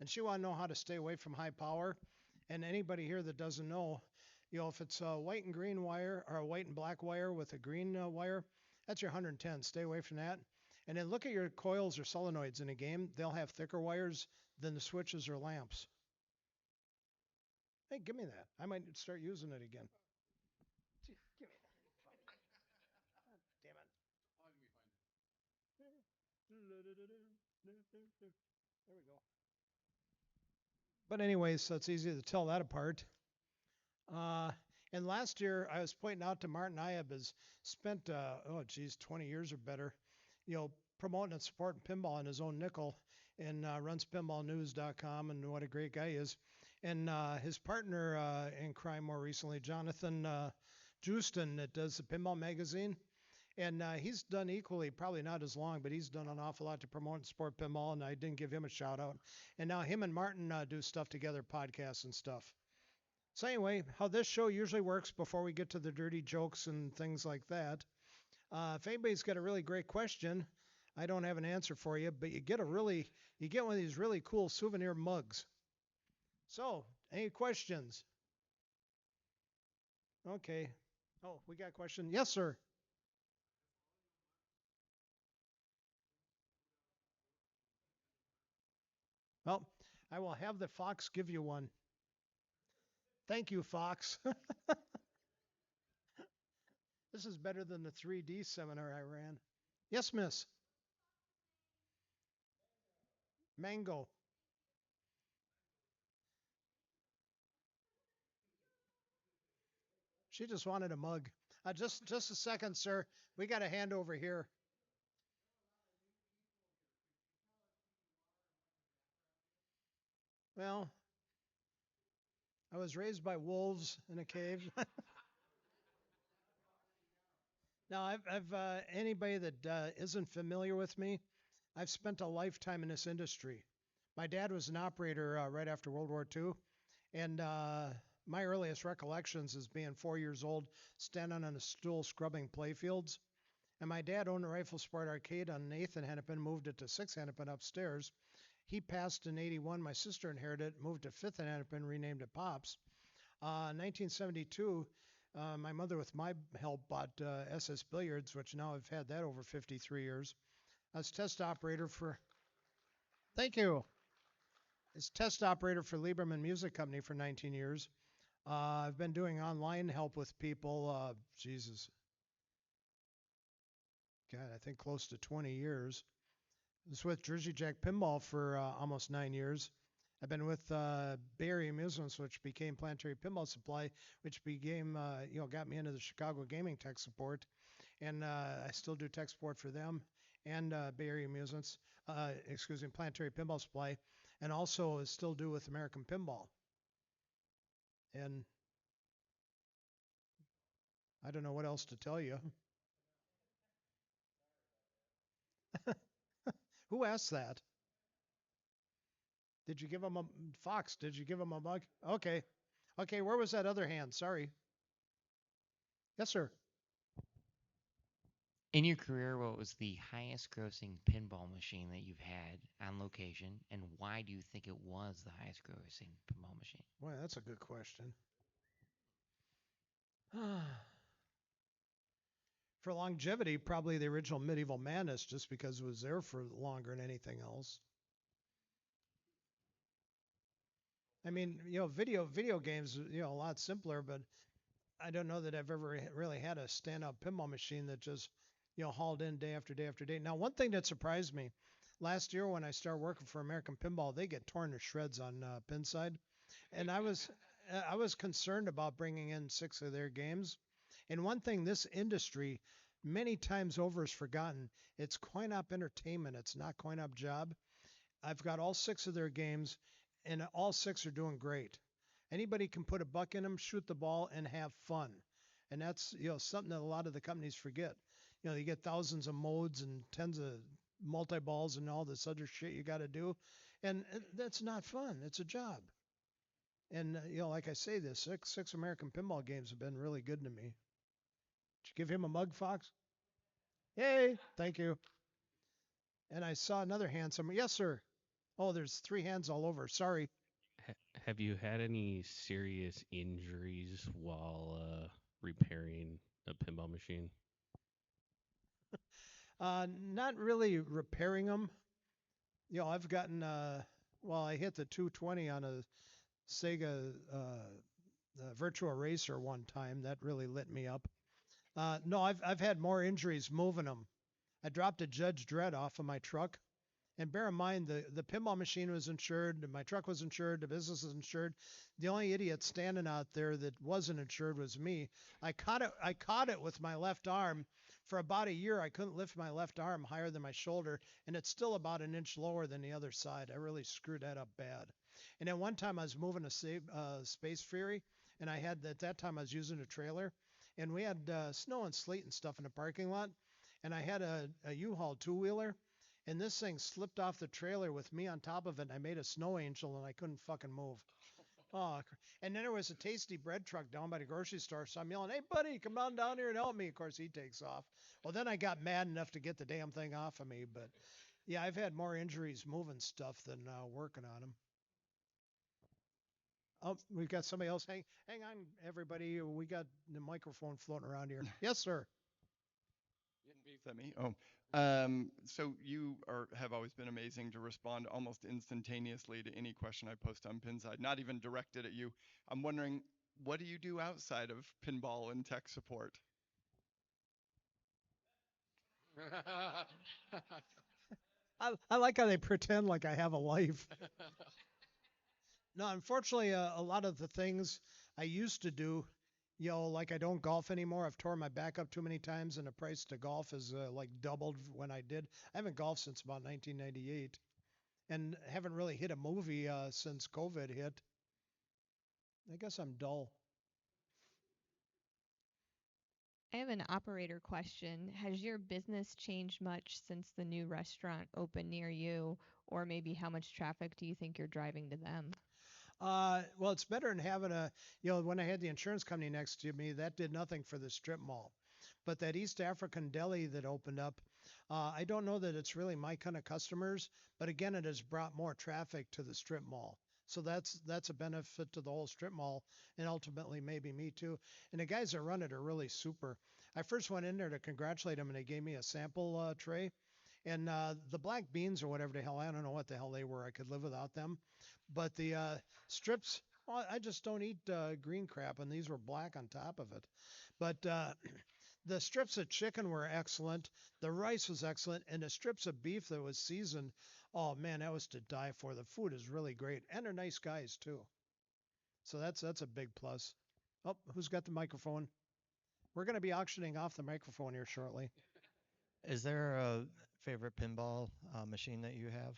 and she wanted to know how to stay away from high power. And anybody here that doesn't know, if it's a white and green wire or a white and black wire with a green wire, that's your 110. Stay away from that. And then look at your coils or solenoids in a game. They'll have thicker wires than the switches or lamps. Hey, give me that. I might start using it again. Give me that. Damn it. There we go. But anyways, so it's easy to tell that apart. Uh, and last year, I was pointing out to Martin Iab has spent, 20 years or better, promoting and supporting pinball in his own nickel, and runs pinballnews.com, and what a great guy he is. And his partner in crime more recently, Jonathan Justin, that does the Pinball Magazine. And he's done equally, probably not as long, but he's done an awful lot to promote and support pinball, and I didn't give him a shout out. And now him and Martin do stuff together, podcasts and stuff. So anyway, how this show usually works before we get to the dirty jokes and things like that. If anybody's got a really great question, I don't have an answer for you, but you get one of these really cool souvenir mugs. So, any questions? Okay. Oh, we got a question. Yes, sir. Well, I will have the Fox give you one. Thank you, Fox. This is better than the 3D seminar I ran. Yes, miss. Mango. She just wanted a mug. Just a second, sir. We got a hand over here. Well, I was raised by wolves in a cave. Now, anybody that isn't familiar with me, I've spent a lifetime in this industry. My dad was an operator right after World War II, and my earliest recollections is being 4 years old, standing on a stool scrubbing playfields. And my dad owned a Rifle Sport arcade on Nathan Hennepin, moved it to 6 Hennepin upstairs. He passed in 81. My sister inherited it, moved to 5th Hennepin, renamed it Pops. 1972, my mother, with my help, bought SS Billiards, which now I've had that over 53 years. I was test operator for, thank you, as test operator for Lieberman Music Company for 19 years. I've been doing online help with people, Jesus, God, I think close to 20 years. I was with Jersey Jack Pinball for almost 9 years. I've been with Bay Area Amusements, which became Planetary Pinball Supply, which became, got me into the Chicago gaming tech support. And I still do tech support for them and Bay Area Amusements, Planetary Pinball Supply, and also still do with American Pinball. And I don't know what else to tell you. Who asked that? Did you give him a Fox? Did you give him a mug? Okay. Okay, where was that other hand? Sorry. Yes, sir. In your career, what was the highest grossing pinball machine that you've had on location, and why do you think it was the highest grossing pinball machine? Boy, that's a good question. For longevity, probably the original Medieval Madness, just because it was there for longer than anything else. I mean, video games, a lot simpler, but I don't know that I've ever really had a stand-up pinball machine that just, hauled in day after day after day. Now, one thing that surprised me last year when I started working for American Pinball, they get torn to shreds on Pinside, and I was concerned about bringing in 6 of their games. And one thing this industry many times over is forgotten. It's coin-op entertainment. It's not coin-op job. I've got all 6 of their games, and all 6 are doing great. Anybody can put a buck in them, shoot the ball, and have fun. And that's something that a lot of the companies forget. You get thousands of modes and tens of multi-balls and all this other shit you got to do, and that's not fun. It's a job. And like I say, the six American pinball games have been really good to me. Did you give him a mug, Fox? Yay! Thank you. And I saw another hand somewhere. Yes, sir. Oh, there's three hands all over. Sorry. Have you had any serious injuries while repairing a pinball machine? Not really repairing them. I've gotten, well, I hit the 220 on a Sega Virtua Racer one time. That really lit me up. No, I've had more injuries moving them. I dropped a Judge Dredd off of my truck. And bear in mind, the pinball machine was insured, my truck was insured, the business is insured. The only idiot standing out there that wasn't insured was me. I caught it with my left arm. For about a year, I couldn't lift my left arm higher than my shoulder, and it's still about an inch lower than the other side. I really screwed that up bad. And then one time I was moving a Space Fury, and I had at that time I was using a trailer, and we had snow and sleet and stuff in the parking lot, and I had a U-Haul two-wheeler, and this thing slipped off the trailer with me on top of it, and I made a snow angel, and I couldn't fucking move. Oh, and then there was a tasty bread truck down by the grocery store, so I'm yelling, "Hey, buddy, come on down here and help me." Of course, he takes off. Well, then I got mad enough to get the damn thing off of me, but yeah, I've had more injuries moving stuff than working on them. Oh, we've got somebody else. Hang on, everybody. We got the microphone floating around here. Yes, sir. Is that me? Oh, so you have always been amazing to respond almost instantaneously to any question I post on Pinside, not even directed at you. I'm wondering, what do you do outside of pinball and tech support? I like how they pretend like I have a life. No, unfortunately, a lot of the things I used to do, like I don't golf anymore. I've torn my back up too many times, and the price to golf is like doubled when I did. I haven't golfed since about 1998, and haven't really hit a movie since COVID hit. I guess I'm dull. I have an operator question. Has your business changed much since the new restaurant opened near you? Or maybe how much traffic do you think you're driving to them? Well, it's better than having when I had the insurance company next to me, that did nothing for the strip mall. But that East African deli that opened up, I don't know that it's really my kind of customers, but again, it has brought more traffic to the strip mall. So that's a benefit to the whole strip mall, and ultimately maybe me too. And the guys that run it are really super. I first went in there to congratulate them, and they gave me a sample tray. And the black beans or whatever the hell, I don't know what the hell they were. I could live without them. But the strips, well, I just don't eat green crap, and these were black on top of it. But the strips of chicken were excellent. The rice was excellent, and the strips of beef that was seasoned, oh man, that was to die for. The food is really great, and they're nice guys too. So that's a big plus. Oh, who's got the microphone? We're going to be auctioning off the microphone here shortly. Is there a favorite pinball machine that you have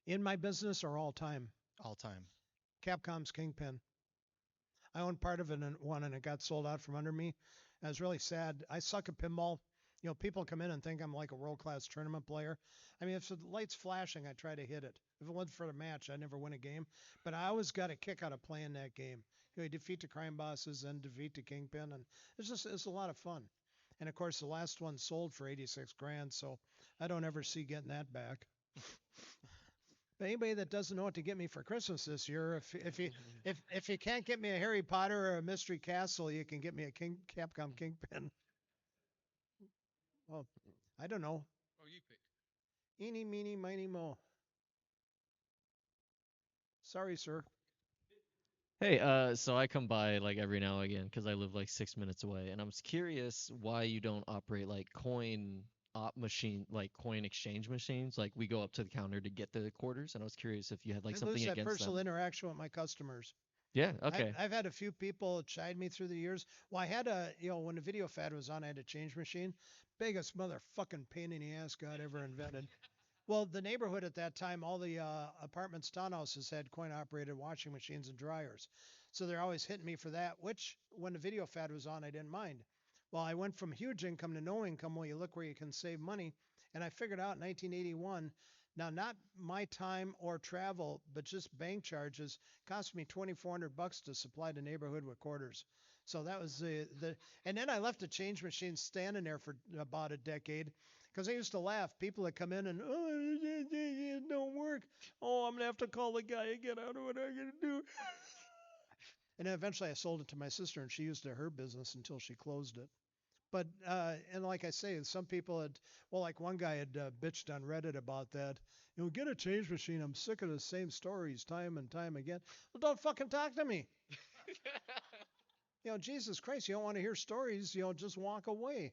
In my business or all time? all time? Capcom's Kingpin. I owned part of it and one, and it got sold out from under me. I was really sad. I suck at pinball. People come in and think I'm like a world-class tournament player. I mean, if the light's flashing, I try to hit it. If it wasn't for the match, I never win a game. But I always got a kick out of playing that game. You defeat the crime bosses and defeat the kingpin, and it's a lot of fun. And of course, the last one sold for 86 grand, so I don't ever see getting that back. But anybody that doesn't know what to get me for Christmas this year, if you can't get me a Harry Potter or a Mystery Castle, you can get me a Capcom Kingpin. Well, I don't know. Oh, you pick. Eeny, meeny, miny, mo. Sorry, sir. Hey, so I come by like every now and again because I live like 6 minutes away, and I'm curious why you don't operate like coin op machine, like coin exchange machines. Like we go up to the counter to get the quarters, and I was curious if you had like I something lose that against personal them. interaction with my customers. Yeah, I, okay. I've had a few people chide me through the years. Well, I had when the video fad was on, I had a change machine. Biggest motherfucking pain in the ass God ever invented. Well, the neighborhood at that time, all the apartments, townhouses had coin operated washing machines and dryers. So they're always hitting me for that, which when the video fad was on, I didn't mind. Well, I went from huge income to no income. Well, you look where you can save money. And I figured out in 1981, now not my time or travel, but just bank charges cost me 2,400 bucks to supply the neighborhood with quarters. So that was and then I left the change machine standing there for about a decade because I used to laugh. People that come in and, oh, it don't work. Oh, I'm have to call the guy again. I don't know what I'm going to do. And then eventually I sold it to my sister, and she used it in her business until she closed it. But, and like I say, some people had, well, like one guy had bitched on Reddit about that. Get a change machine. I'm sick of the same stories time and time again. Well, don't fucking talk to me. Jesus Christ, you don't want to hear stories, just walk away.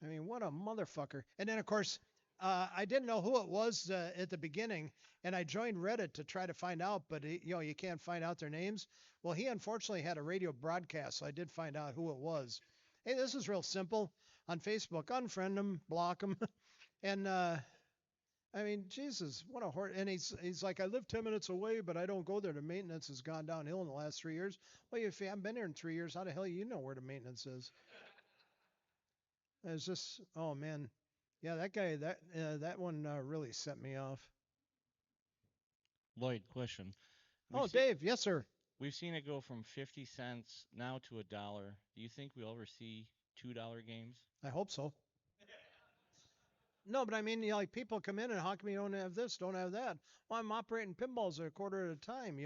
I mean, what a motherfucker. And then, of course, I didn't know who it was at the beginning, and I joined Reddit to try to find out, but, you can't find out their names. Well, he unfortunately had a radio broadcast, so I did find out who it was. Hey, this is real simple. On Facebook, unfriend him, block him. And, I mean, Jesus, what a horse. And he's like, I live 10 minutes away, but I don't go there. The maintenance has gone downhill in the last 3 years. Well, if you haven't been here in 3 years, how the hell you know where the maintenance is? It's just, oh man, yeah, that guy, that one really set me off. Lloyd, question. Oh, Dave, yes, sir. We've seen it go from 50 cents now to $1. Do you think we'll ever see $2 games? I hope so. No, but I mean, like people come in and how come you don't have this, don't have that? Well, I'm operating pinballs a quarter at a time.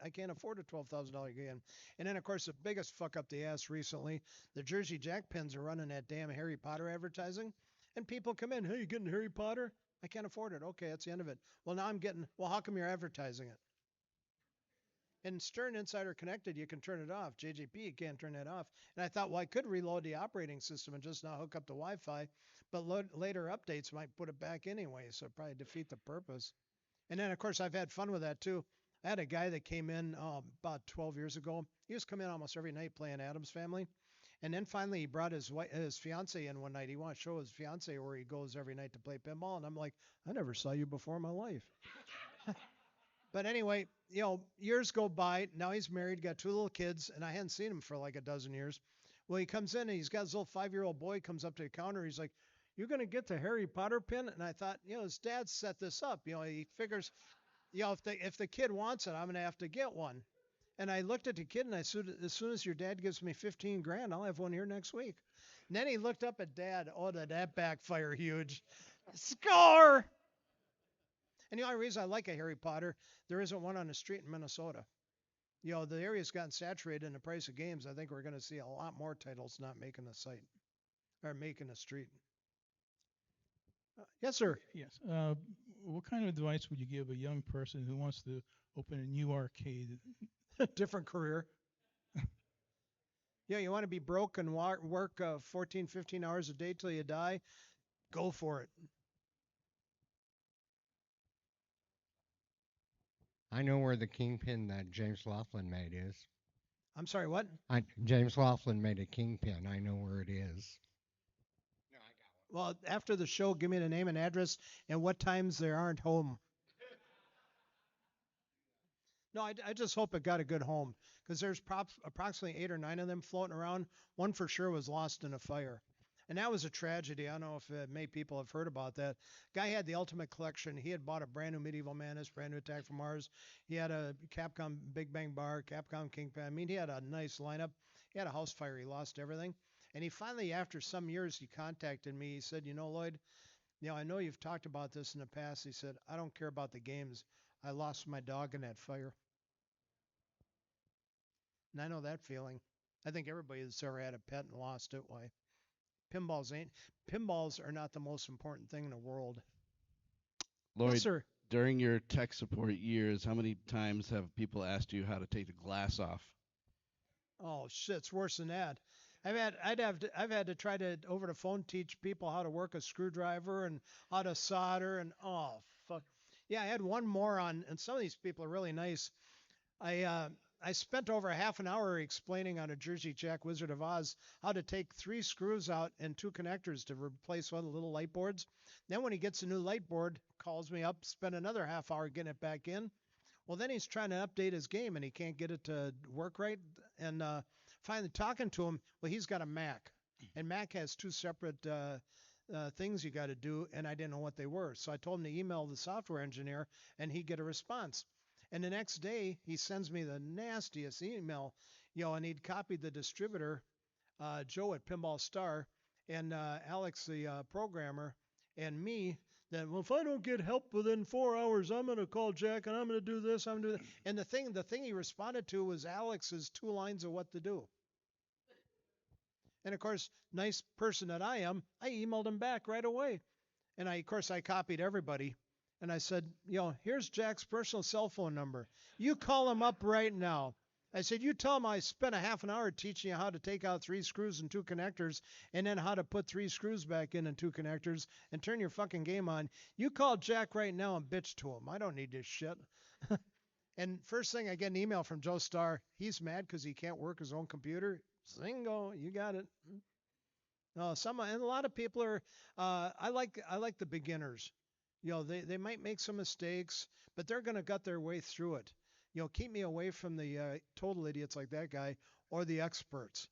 I can't afford a $12,000 game. And then, of course, the biggest fuck up the ass recently, the Jersey Jack pins are running that damn Harry Potter advertising. And people come in, hey, you getting Harry Potter? I can't afford it. Okay, that's the end of it. Well, now I'm getting, well, how come you're advertising it? In Stern Insider Connected, you can turn it off. JJP, you can't turn that off. And I thought, well, I could reload the operating system and just now hook up the Wi-Fi, but later updates might put it back anyway, so it'd probably defeat the purpose. And then, of course, I've had fun with that, too. I had a guy that came in about 12 years ago. He used to come in almost every night playing Addams Family. And then finally, he brought his fiance in one night. He wanted to show his fiance where he goes every night to play pinball. And I'm like, I never saw you before in my life. But anyway, years go by. Now he's married, got 2 little kids, and I hadn't seen him for like a dozen years. Well, he comes in and he's got his little 5-year-old boy comes up to the counter. He's like, "You're gonna get the Harry Potter pin?" And I thought, his dad set this up. He figures, if the kid wants it, I'm gonna have to get one. And I looked at the kid and I said, as soon as your dad gives me 15 grand, I'll have one here next week. And then he looked up at Dad. Oh, did that backfire huge? Score! And the only reason I like a Harry Potter, there isn't one on the street in Minnesota. The area's gotten saturated in the price of games. I think we're going to see a lot more titles not making the site or making the street. Yes, sir. Yes. What kind of advice would you give a young person who wants to open a new arcade? Different career. You want to be broke and work 14, 15 hours a day till you die? Go for it. I know where the kingpin that James Laughlin made is. I'm sorry, what? James Laughlin made a kingpin. I know where it is. No, I got one. Well, after the show, give me the name and address and what times they aren't home. No, I just hope it got a good home because there's approximately 8 or 9 of them floating around. One for sure was lost in a fire. And that was a tragedy. I don't know if many people have heard about that. Guy had the Ultimate Collection. He had bought a brand new Medieval Manus, brand new Attack from Mars. He had a Capcom Big Bang Bar, Capcom Kingpin. I mean, he had a nice lineup. He had a house fire. He lost everything. And he finally, after some years, he contacted me. He said, Lloyd, I know you've talked about this in the past. He said, I don't care about the games. I lost my dog in that fire. And I know that feeling. I think everybody that's ever had a pet and lost it, why? Pinballs are not the most important thing in the world. Lloyd, yes, sir. During your tech support years, how many times have people asked you how to take the glass off? Oh shit, it's worse than that. I've had to try to over the phone teach people how to work a screwdriver and how to solder and oh fuck. Yeah, I had one moron, and some of these people are really nice. I spent over a half an hour explaining on a Jersey Jack Wizard of Oz how to take 3 screws out and 2 connectors to replace one of the little light boards. Then when he gets a new light board, calls me up, spend another half hour getting it back in. Well, then he's trying to update his game and he can't get it to work right. And finally talking to him, well, he's got a Mac. And Mac has 2 separate things you got to do, and I didn't know what they were. So I told him to email the software engineer, and he'd get a response. And the next day, he sends me the nastiest email, and he'd copied the distributor, Joe at Pinball Star, and Alex, the programmer, and me. Then, well, if I don't get help within 4 hours, I'm going to call Jack and I'm going to do this. I'm going to do that. And the thing he responded to was Alex's 2 lines of what to do. And of course, nice person that I am, I emailed him back right away. And of course, I copied everybody. And I said, here's Jack's personal cell phone number. You call him up right now. I said, you tell him I spent a half an hour teaching you how to take out 3 screws and 2 connectors and then how to put 3 screws back in and 2 connectors and turn your fucking game on. You call Jack right now and bitch to him. I don't need this shit. And first thing I get an email from Joe Starr. He's mad because he can't work his own computer. Zingo, you got it. No, and a lot of people are. I like the beginners. They might make some mistakes, but they're gonna gut their way through it. Keep me away from the total idiots like that guy or the experts.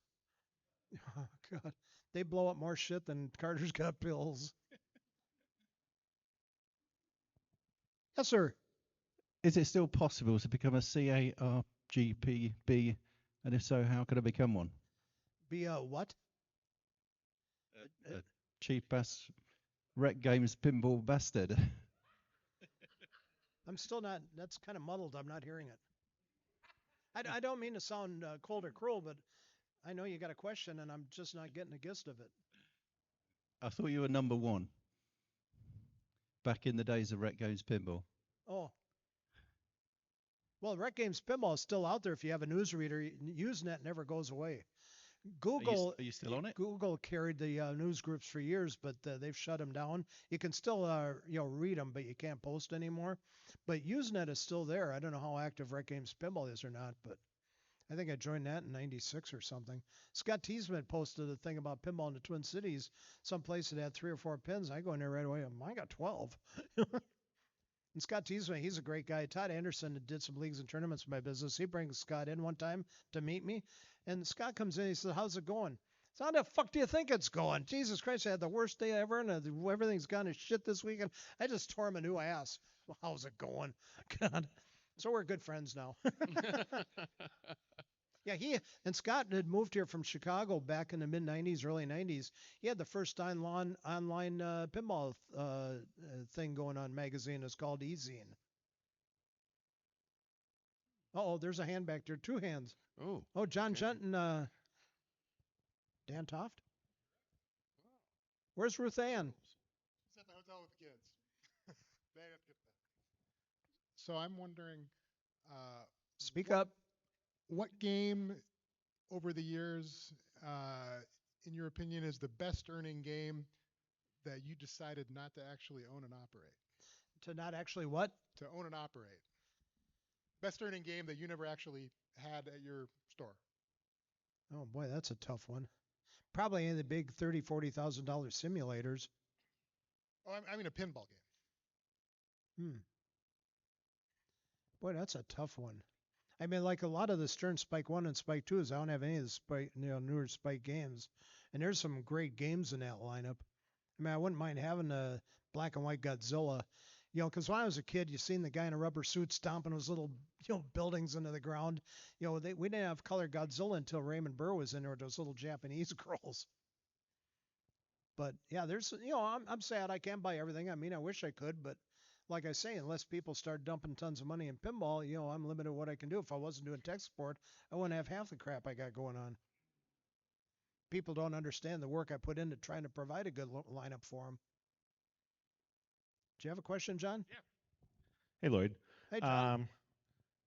Oh God, they blow up more shit than Carter's got pills. Yes, sir. Is it still possible to become a CARGPB? And if so, how could I become one? Be a what? A cheap ass rec games pinball bastard. I'm still not. That's kind of muddled. I'm not hearing it. I don't mean to sound cold or cruel, but I know you got a question, and I'm just not getting the gist of it. I thought you were number one back in the days of rec games pinball. Oh. Well, Rec Games Pinball is still out there if you have a newsreader. Usenet never goes away. Google, Are you still on it? Google carried the news groups for years, but they've shut them down. You can still read them, but you can't post anymore. But Usenet is still there. I don't know how active Rec Games Pinball is or not, but I think I joined that in '96 or something. Scott Teasman posted a thing about pinball in the Twin Cities, some place that had 3 or 4 pins. I go in there right away. I got 12. And Scott Teasman, he's a great guy. Todd Anderson did some leagues and tournaments in my business. He brings Scott in one time to meet me. And Scott comes in, he says, how's it going? So how the fuck do you think it's going? Jesus Christ, I had the worst day ever, and everything's gone to shit this weekend. I just tore him a new ass. Well, how's it going? God. So we're good friends now. Yeah, he and Scott had moved here from Chicago back in the mid '90s, early '90s. He had the first online pinball thing going on magazine. It's called Ezine. Oh, there's a hand back there. 2 hands. Oh, John Jenton, Dan Toft. Where's Ruth Ann? She's at the hotel with the kids. They have to get that. So I'm wondering, Speak up. what game over the years, in your opinion, is the best earning game that you decided not to actually own and operate? To not actually what? To own and operate. Best earning game that you never actually had at your store. Oh boy, that's a tough one. Probably any of the big $30,000, $40,000 simulators. Oh, I mean a pinball game. Boy, that's a tough one. I mean, like a lot of the Stern Spike 1 and Spike 2s, I don't have any of the Spike, newer Spike games. And there's some great games in that lineup. I mean, I wouldn't mind having a black and white Godzilla. Because when I was a kid, you seen the guy in a rubber suit stomping those little, buildings into the ground. We didn't have color Godzilla until Raymond Burr was in there with those little Japanese girls. But yeah, there's, I'm sad I can't buy everything. I mean, I wish I could, but like I say, unless people start dumping tons of money in pinball, I'm limited what I can do. If I wasn't doing tech support, I wouldn't have half the crap I got going on. People don't understand the work I put into trying to provide a good lineup for them. Do you have a question, John? Yeah. Hey, Lloyd. Hey, John.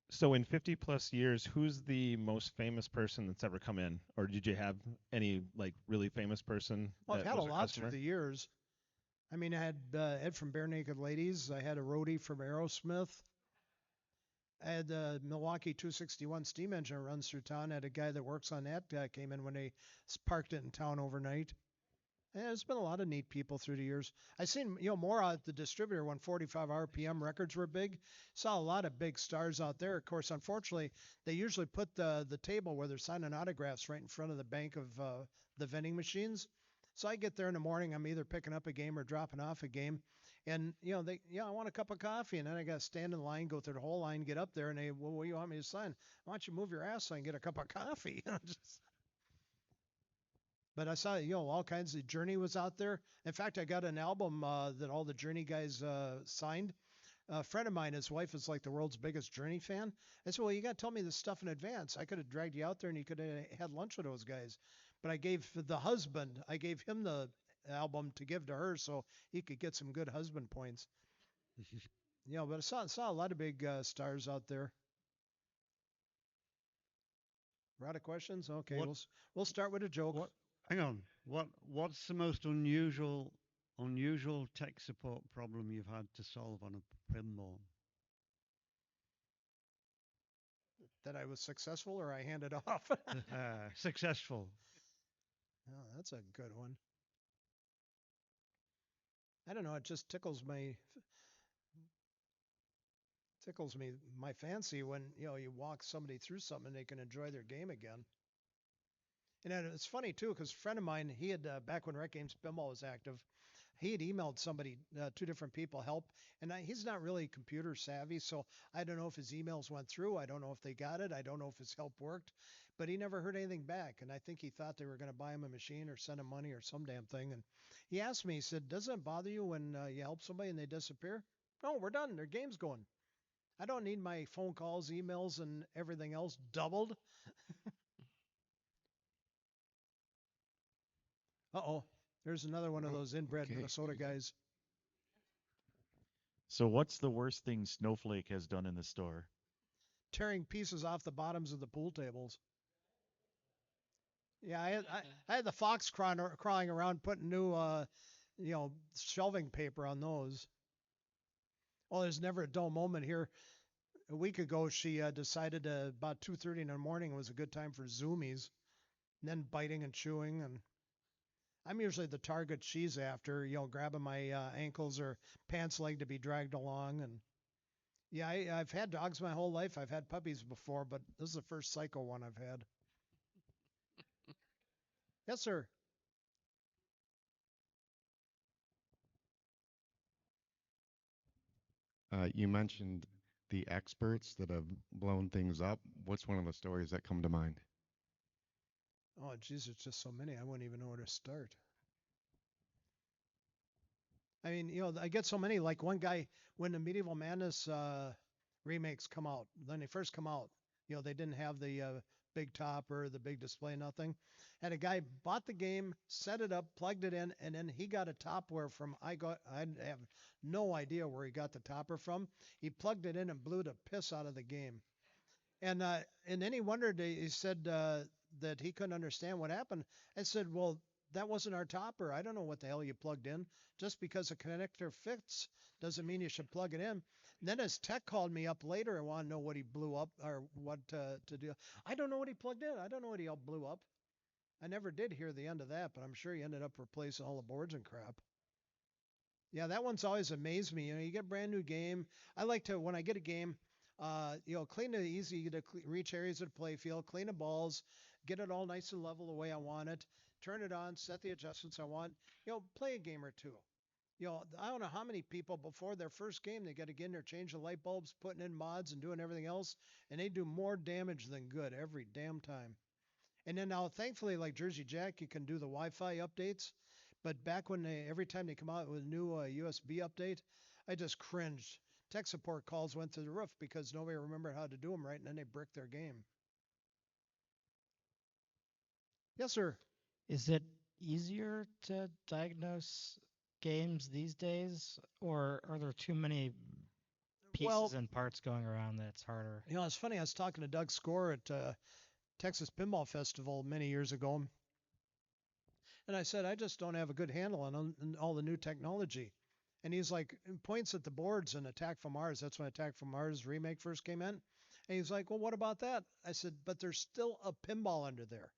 So in 50 plus years, who's the most famous person that's ever come in? Or did you have any really famous person? Well, I've had a lot customer? through the years. I mean, I had Ed from Bare Naked Ladies. I had a roadie from Aerosmith. I had the Milwaukee 261 steam engine that runs through town. I had a guy that works on that came in when they parked it in town overnight. And there's been a lot of neat people through the years. I seen more at the distributor when 45 RPM records were big. Saw a lot of big stars out there. Of course, unfortunately, they usually put the table where they're signing autographs right in front of the bank of the vending machines. So I get there in the morning. I'm either picking up a game or dropping off a game. And, I want a cup of coffee. And then I got to stand in line, go through the whole line, get up there. And well, what do you want me to sign? Why don't you move your ass so I can get a cup of coffee? But I saw, all kinds of Journey was out there. In fact, I got an album that all the Journey guys signed. A friend of mine, his wife is like the world's biggest Journey fan. I said, well, you got to tell me this stuff in advance. I could have dragged you out there and you could have had lunch with those guys. But I gave him the album to give to her so he could get some good husband points. But I saw a lot of big stars out there. We're out of questions? Okay, we'll start with a joke. Hang on. What's the most unusual tech support problem you've had to solve on a pinball? That I was successful or I handed off? Successful. Oh, that's a good one. I don't know. It just tickles me my fancy when you walk somebody through something and they can enjoy their game again. And it's funny too, because a friend of mine, he had back when Rec Games Pinball was active, he had emailed somebody, two different people, help, and he's not really computer savvy, so I don't know if his emails went through. I don't know if they got it. I don't know if his help worked, but he never heard anything back, and I think he thought they were going to buy him a machine or send him money or some damn thing. And he asked me, he said, "Doesn't it bother you when you help somebody and they disappear?" No, we're done. Their game's going. I don't need my phone calls, emails, and everything else doubled. Uh-oh. There's another one of those inbred Minnesota guys. So what's the worst thing Snowflake has done in the store? Tearing pieces off the bottoms of the pool tables. Yeah, I had the fox crawling around putting new, shelving paper on those. Well, there's never a dull moment here. A week ago, she decided about 2:30 in the morning was a good time for zoomies, and then biting and chewing. And I'm usually the target she's after, grabbing my ankles or pants leg to be dragged along. And yeah, I've had dogs my whole life. I've had puppies before, but this is the first psycho one I've had. Yes, sir. You mentioned the experts that have blown things up. What's one of the stories that come to mind? Oh, geez, there's just so many. I wouldn't even know where to start. I mean, I get so many. Like one guy, when the Medieval Madness remakes come out, when they first come out, they didn't have the big topper, the big display, nothing. And a guy bought the game, set it up, plugged it in, and then he got a topware from, I have no idea where he got the topper from. He plugged it in and blew the piss out of the game. And then he wondered, he said that he couldn't understand what happened. I said, well, that wasn't our topper. I don't know what the hell you plugged in. Just because a connector fits doesn't mean you should plug it in. And then his tech called me up later and wanted to know what he blew up or what to do. I don't know what he plugged in. I don't know what he blew up. I never did hear the end of that, but I'm sure he ended up replacing all the boards and crap. Yeah, that one's always amazed me. You get a brand new game. I like to, when I get a game, clean the easy to reach areas of the play field, clean the balls, get it all nice and level the way I want it, turn it on, set the adjustments I want, play a game or two. I don't know how many people before their first game, they got to get in there, change the light bulbs, putting in mods and doing everything else, and they do more damage than good every damn time. And then now, thankfully, like Jersey Jack, you can do the Wi-Fi updates. But back when every time they come out with a new USB update, I just cringed. Tech support calls went through the roof because nobody remembered how to do them right, and then they bricked their game. Yes, sir. Is it easier to diagnose games these days, or are there too many pieces and parts going around that it's harder? It's funny. I was talking to Doug Score at Texas Pinball Festival many years ago, and I said, I just don't have a good handle on all the new technology. And he's like, points at the boards and Attack from Mars. That's when Attack from Mars remake first came in. And he's like, well, what about that? I said, but there's still a pinball under there.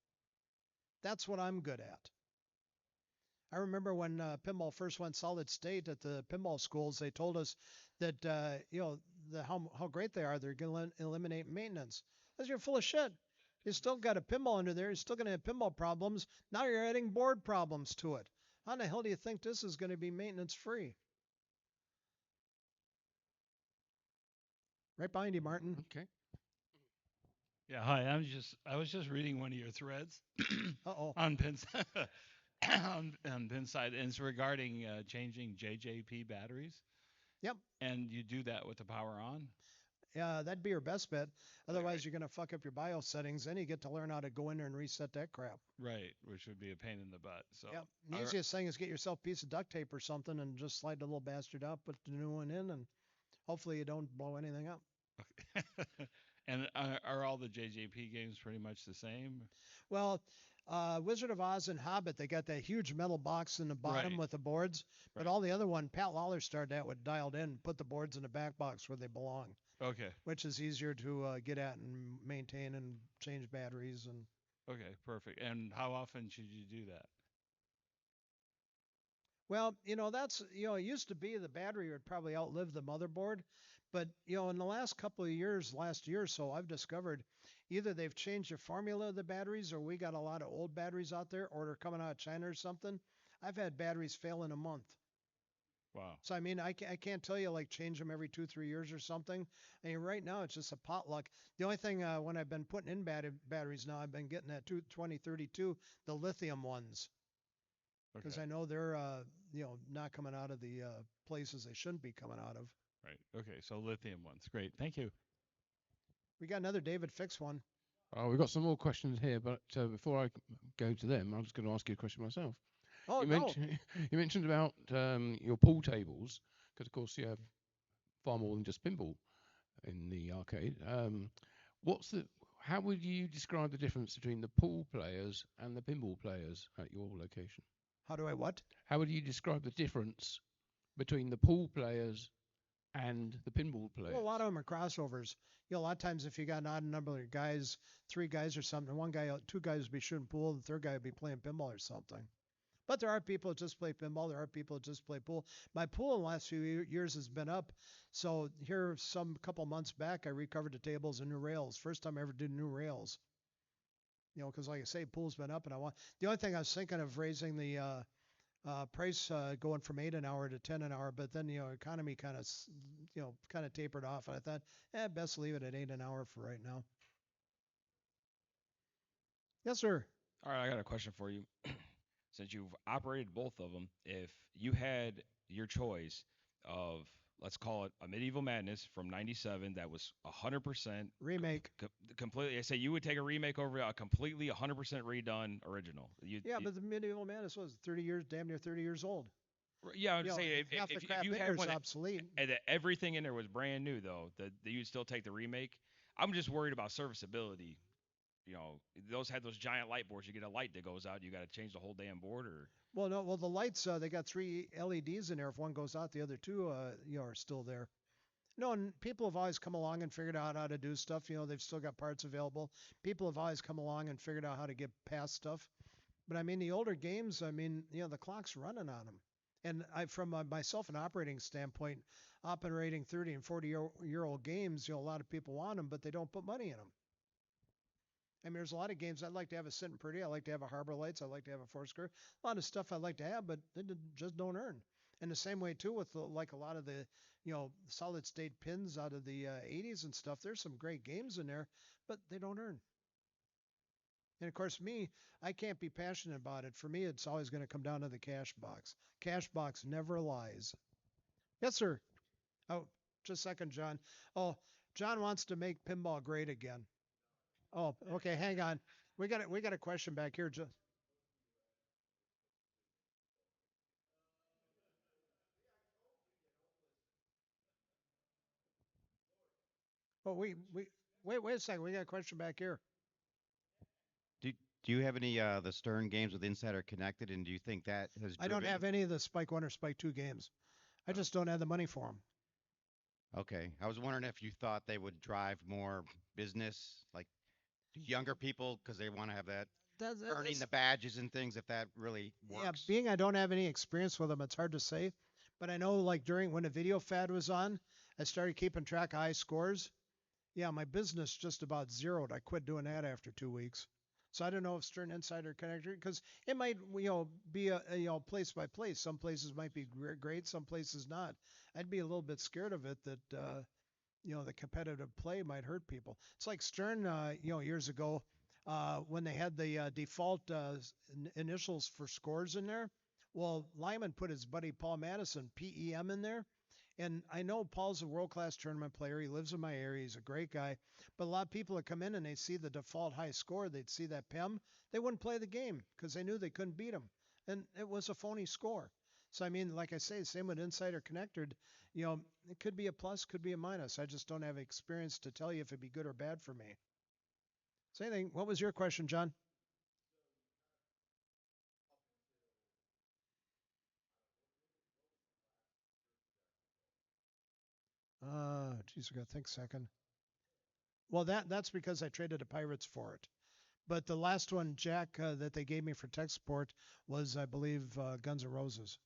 That's what I'm good at. I remember when pinball first went solid state at the pinball schools, they told us that, how great they are. They're going to eliminate maintenance. Because you're full of shit. You still got a pinball under there. You're still going to have pinball problems. Now you're adding board problems to it. How in the hell do you think this is going to be maintenance free? Right behind you, Martin. Okay. Yeah, hi. I was just reading one of your threads Uh-oh. on Pins on Pinside, and it's regarding changing JJP batteries, Yep. and you do that with the power on. Yeah, that'd be your best bet. Otherwise, you're going to fuck up your BIOS settings. Then you get to learn how to go in there and reset that crap. Right, which would be a pain in the butt. So Yep. The easiest thing is get yourself a piece of duct tape or something and just slide the little bastard out, put the new one in, and hopefully you don't blow anything up. and are all the JJP games pretty much the same? Well, Wizard of Oz and Hobbit, they got that huge metal box in the bottom Right. with the boards. But Right. all the other one, Pat Lawler started that with dialed in, put the boards in the back box where they belong. Okay. Which is easier to get at and maintain and change batteries and. Okay, perfect. And how often should you do that? Well, that's, it used to be the battery would probably outlive the motherboard. But, in the last couple of years, last year or so, I've discovered either they've changed the formula of the batteries or we got a lot of old batteries out there or they're coming out of China or something. I've had batteries fail in a month. Wow. So, I mean, I can't tell you like change them every 2-3 years or something. I mean, right now it's just a potluck. The only thing when I've been putting in batteries now, I've been getting that 2032, the lithium ones. Because Okay. I know they're, not coming out of the places they shouldn't be coming out of. Right. Okay. So lithium ones. Great. Thank you. We got another David Fix one. Oh, we've got some more questions here, but before I go to them, I'm just going to ask you a question myself. Oh, you no. mentioned you mentioned about your pool tables, because of course you have far more than just pinball in the arcade. How would you describe the difference between the pool players and the pinball players at your location? How do I what? How would you describe the difference between the pool players and the pinball players? Well, a lot of them are crossovers. A lot of times if you got an odd number of guys, 3 guys or something, 2 guys would be shooting pool, the third guy would be playing pinball or something. But there are people that just play pinball. There are people that just play pool. My pool in the last few years has been up. So here, couple months back, I recovered the tables and new rails. First time I ever did new rails. Because like I say, pool's been up, and the only thing I was thinking of raising the price going from 8 an hour to 10 an hour, but then economy kind of tapered off, and I thought, best leave it at 8 an hour for right now. Yes, sir. All right, I got a question for you. Since you've operated both of them, if you had your choice of, let's call it a Medieval Madness from '97 that was 100% remake, completely, I say you would take a remake over a completely 100% redone original. But the Medieval Madness was 30 years, damn near 30 years old. Yeah, I'm saying half the crap if you in had there's one obsolete. and that everything in there was brand new though, that you'd still take the remake. I'm just worried about serviceability. Those had those giant light boards. You get a light that goes out, you got to change the whole damn board, or. Well, no. Well, the lights, they got 3 LEDs in there. If one goes out, the other 2, are still there. No, and people have always come along and figured out how to do stuff. They've still got parts available. People have always come along and figured out how to get past stuff. But I mean, the older games, the clock's running on them. And from myself, an operating standpoint, operating 30 and 40-year-old games, a lot of people want them, but they don't put money in them. I mean, there's a lot of games I'd like to have a Sitting Pretty. I like to have a Harbor Lights. I like to have a Foursquare. A lot of stuff I'd like to have, but they just don't earn. And the same way, too, with like a lot of the, solid state pins out of the 80s and stuff. There's some great games in there, but they don't earn. And of course, I can't be passionate about it. For me, it's always going to come down to the cash box. Cash box never lies. Yes, sir. Oh, just a second, John. Oh, John wants to make pinball great again. Oh, okay. Hang on. We got a question back here. Oh, wait a second. We got a question back here. Do you have any the Stern games with Insider connected, and do you think that has? I don't have any of the Spike 1 or Spike 2 games. I just don't have the money for them. Okay, I was wondering if you thought they would drive more business, like younger people, because they want to have that earning the badges and things. If that really works. Yeah, being I don't have any experience with them, it's hard to say. But I know, like when the video fad was on, I started keeping track of high scores. Yeah, my business just about zeroed. I quit doing that after 2 weeks. So I don't know if Stern Insider connected, because it might be a place by place. Some places might be great, some places not. I'd be a little bit scared of it that the competitive play might hurt people. It's like Stern, years ago, when they had the default initials for scores in there. Well, Lyman put his buddy Paul Madison, PEM, in there. And I know Paul's a world-class tournament player. He lives in my area. He's a great guy. But a lot of people that come in and they see the default high score, they'd see that PEM, they wouldn't play the game because they knew they couldn't beat him. And it was a phony score. So, I mean, like I say, same with Insider Connected. It could be a plus, could be a minus. I just don't have experience to tell you if it'd be good or bad for me. Same thing. What was your question, John? Geez, I got to think a second. Well, that's because I traded the Pirates for it. But the last one, Jack, that they gave me for tech support was, I believe, Guns N' Roses.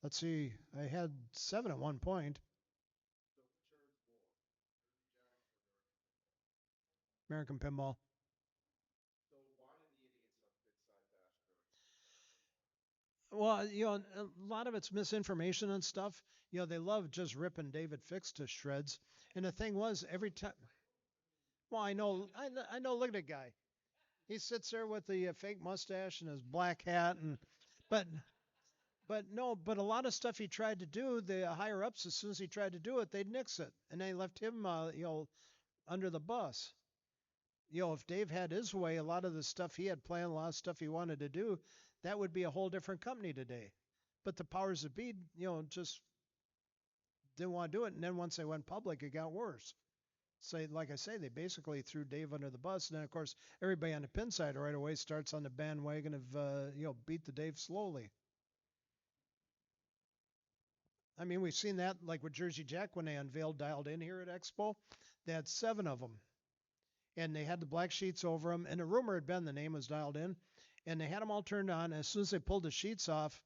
Let's see. I had 7 at one point. American Pinball. Well, a lot of it's misinformation and stuff. They love just ripping David Fix to shreds. And the thing was, every time. Well, I know. Look at that guy. He sits there with the fake mustache and his black hat, but no, but a lot of stuff he tried to do, the higher ups, as soon as he tried to do it, they'd nix it, and they left him, under the bus. If Dave had his way, a lot of the stuff he had planned, a lot of stuff he wanted to do, that would be a whole different company today. But the powers that be, just didn't want to do it. And then once they went public, it got worse. So, like I say, they basically threw Dave under the bus. And then, of course, everybody on the pin side right away starts on the bandwagon of, beat the Dave slowly. I mean, we've seen that like with Jersey Jack when they unveiled Dialed In here at Expo. They had 7 of them. And they had the black sheets over them. And the rumor had been the name was Dialed In. And they had them all turned on. And as soon as they pulled the sheets off,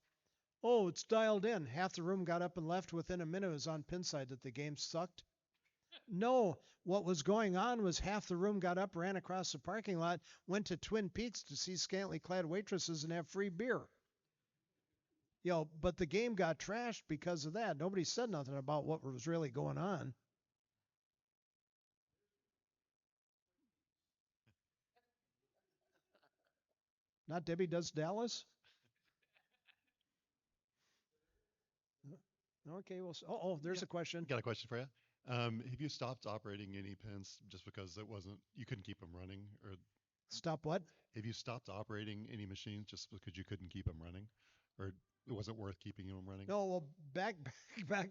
oh, it's dialed in. Half the room got up and left within a minute. It was on Pinside that the game sucked. No, what was going on was half the room got up, ran across the parking lot, went to Twin Peaks to see scantily clad waitresses and have free beer. But the game got trashed because of that. Nobody said nothing about what was really going on. Not Debbie Does Dallas? Okay, well, there's a question. Got a question for you. Have you stopped operating any pins just because you couldn't keep them running? Or stop what? Have you stopped operating any machines just because you couldn't keep them running? Or it wasn't worth keeping them running? No, well, back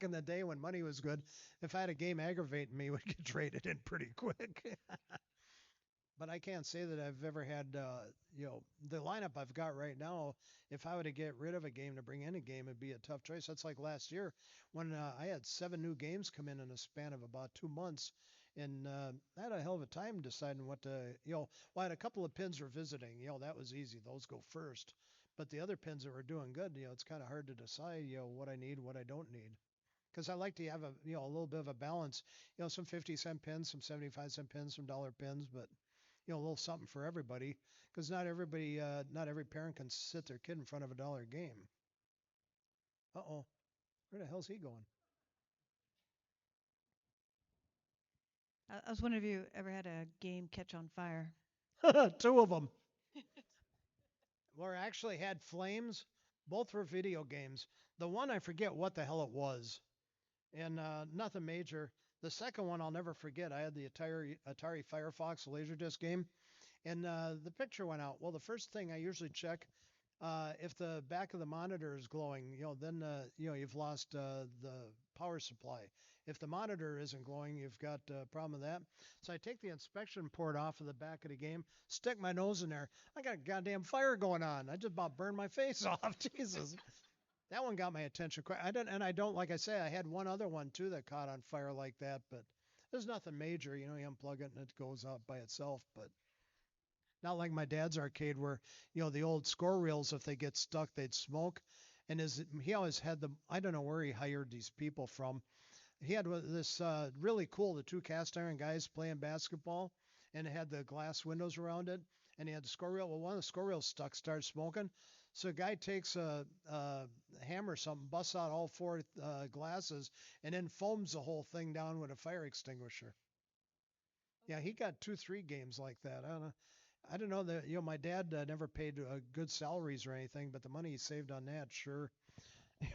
in the day when money was good, if I had a game aggravating me, it would get traded in pretty quick. But I can't say that I've ever had, the lineup I've got right now. If I were to get rid of a game to bring in a game, it'd be a tough choice. That's like last year when I had 7 new games come in a span of about 2 months. And I had a hell of a time deciding what to, well, I had a couple of pins were visiting. That was easy. Those go first. But the other pins that were doing good, it's kind of hard to decide, what I need, what I don't need. Because I like to have a little bit of a balance. Some 50-cent pins, some 75-cent pins, some dollar pins, but a little something for everybody, because not every parent can sit their kid in front of a dollar game. Uh-oh, where the hell's he going? I was wondering if you ever had a game catch on fire. 2 of them. Where I actually had flames. Both were video games. The one I forget what the hell it was, and nothing major. The second one I'll never forget. I had the Atari Firefox Laserdisc game. And the picture went out. Well, the first thing I usually check, if the back of the monitor is glowing, then you've lost the power supply. If the monitor isn't glowing, you've got a problem with that. So I take the inspection port off of the back of the game, stick my nose in there. I got a goddamn fire going on. I just about burned my face off. Jesus. That one got my attention quick. I don't, like I say, I had one other one too that caught on fire like that, but there's nothing major. You unplug it and it goes out by itself, but not like my dad's arcade where, the old score reels, if they get stuck, they'd smoke. And he always had them. I don't know where he hired these people from. He had this really cool, the 2 cast iron guys playing basketball, and it had the glass windows around it. and he had the score reel. Well, one of the score reels stuck, started smoking. So a guy takes a hammer or something, busts out all four glasses, and then foams the whole thing down with a fire extinguisher. Yeah, he got 2, 3 games like that. I don't know that, my dad never paid good salaries or anything, but the money he saved on that, sure,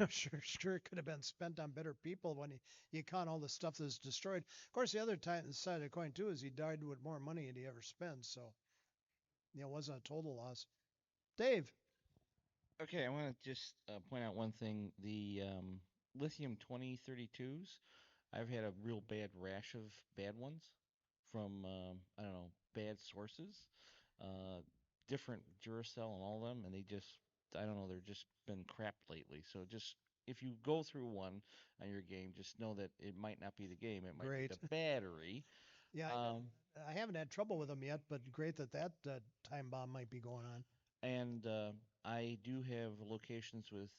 sure it could have been spent on better people when you count all the stuff that's destroyed. Of course, the other side of the coin too is he died with more money than he ever spent, so it wasn't a total loss. Dave. Okay, I want to just point out one thing. The lithium 2032s, I've had a real bad rash of bad ones from, I don't know, bad sources. Different Duracell and all of them, and they just, I don't know, they're just been crap lately. So just, if you go through one on your game, just know that it might not be the game. It might Great. be the battery. Yeah, I haven't had trouble with them yet, but great that time bomb might be going on. And I do have locations with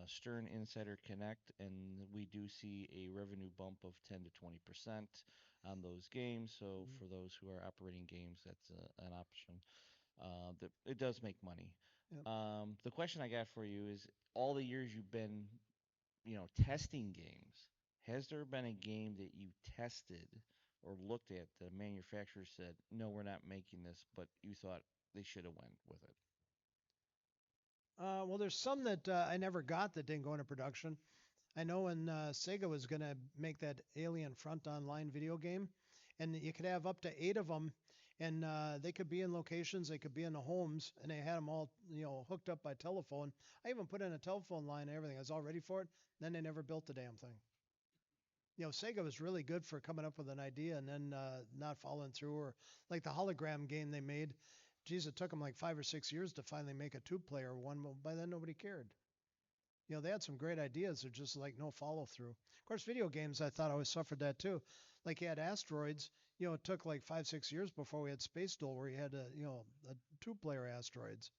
Stern Insider Connect, and we do see a revenue bump of 10 to 20% on those games. So for those who are operating games, that's an option. It does make money. Yep. The question I got for you is, all the years you've been, testing games, has there been a game that you tested or looked at the manufacturer said, no, we're not making this, but you thought they should have went with it? Well, there's some that I never got that didn't go into production. I know when Sega was going to make that Alien Front online video game, and you could have up to 8 of them, and they could be in locations, they could be in the homes, and they had them all, hooked up by telephone. I even put in a telephone line and everything. I was all ready for it. Then they never built the damn thing. Sega was really good for coming up with an idea and then not following through, or like the hologram game they made. Geez, it took them like 5 or 6 years to finally make a 2-player one. By then, nobody cared. They had some great ideas. They're just like no follow through. Of course, video games, I thought I always suffered that too. Like you had Asteroids. It took like 5, 6 years before we had Space Duel, where you had a 2-player Asteroids.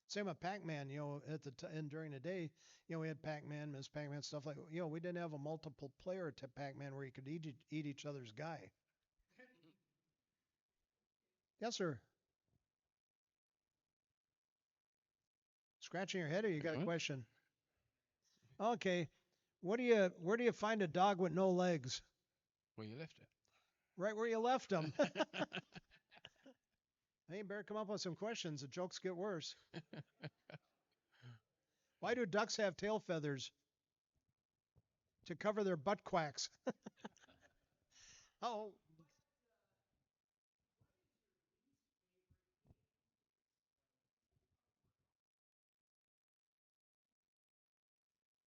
Same with Pac-Man. And during the day, we had Pac-Man, Miss Pac-Man, stuff like. We didn't have a multiple player to Pac-Man where you could eat each other's guy. Yes, sir. Scratching your head, or you got a question? Okay. Where do you find a dog with no legs? Where you left it. Right where you left them. Hey, better come up with some questions. The jokes get worse. Why do ducks have tail feathers? To cover their butt quacks. Oh.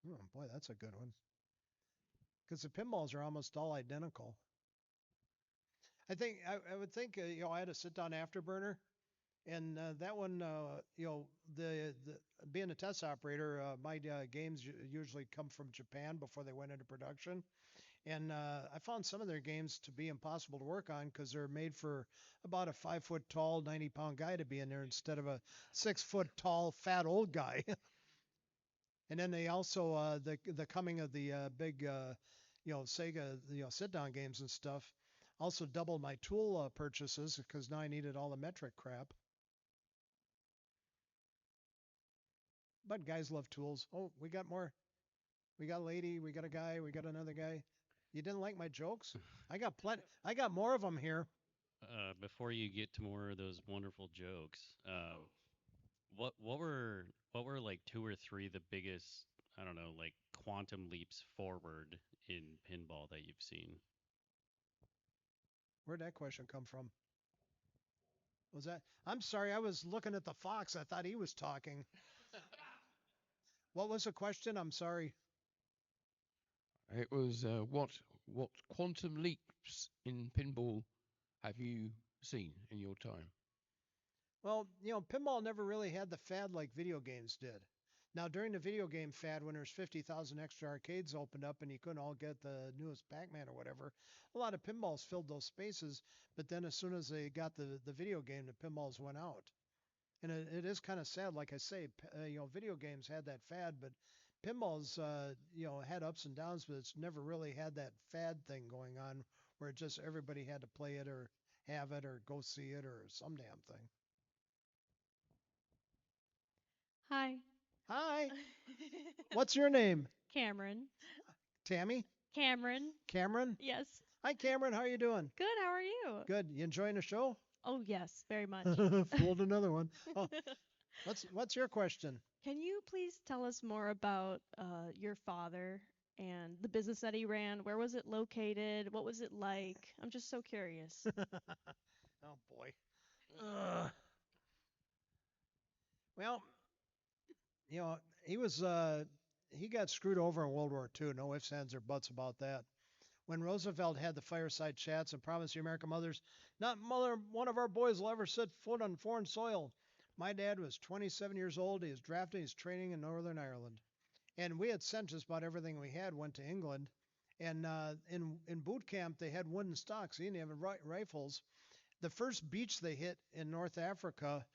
Oh, boy, that's a good one. Because the pinballs are almost all identical. I would think I had a sit down afterburner, and that one the being a test operator, my games usually come from Japan before they went into production, and I found some of their games to be impossible to work on because they're made for about a 5-foot tall, 90-pound guy to be in there instead of a 6-foot tall, fat old guy. And then they also the coming of the big Sega sit down games and stuff also doubled my tool purchases because now I needed all the metric crap. But guys love tools. Oh, we got more. We got a lady, we got a guy, we got another guy. You didn't like my jokes? I got plenty. I got more of them here. Before you get to more of those wonderful jokes, what were like 2 or 3 the biggest, I don't know, like quantum leaps forward in pinball that you've seen? Where'd that question come from? Was that? I'm sorry, I was looking at the fox. I thought he was talking. What was the question? I'm sorry. It was what quantum leaps in pinball have you seen in your time? Well, pinball never really had the fad like video games did. Now, during the video game fad, when there's 50,000 extra arcades opened up and you couldn't all get the newest Pac-Man or whatever, a lot of pinballs filled those spaces. But then as soon as they got the video game, the pinballs went out. And it is kind of sad. Like I say, video games had that fad, but pinballs, had ups and downs, but it's never really had that fad thing going on where just everybody had to play it or have it or go see it or some damn thing. Hi. Hi. What's your name? Cameron. Tammy? Cameron. Cameron? Yes. Hi, Cameron. How are you doing? Good. How are you? Good. You enjoying the show? Oh, yes, very much. Fooled another one. Oh, what's your question? Can you please tell us more about your father and the business that he ran? Where was it located? What was it like? I'm just so curious. Oh boy. Uh, well, he was he got screwed over in World War II. No ifs, ands, or buts about that. When Roosevelt had the fireside chats and promised the American mothers, not mother one of our boys will ever set foot on foreign soil. My dad was 27 years old. He was drafted. He's training in Northern Ireland, and we had sent just about everything we had. Went to England, and in boot camp they had wooden stocks. They didn't have rifles. The first beach they hit in North Africa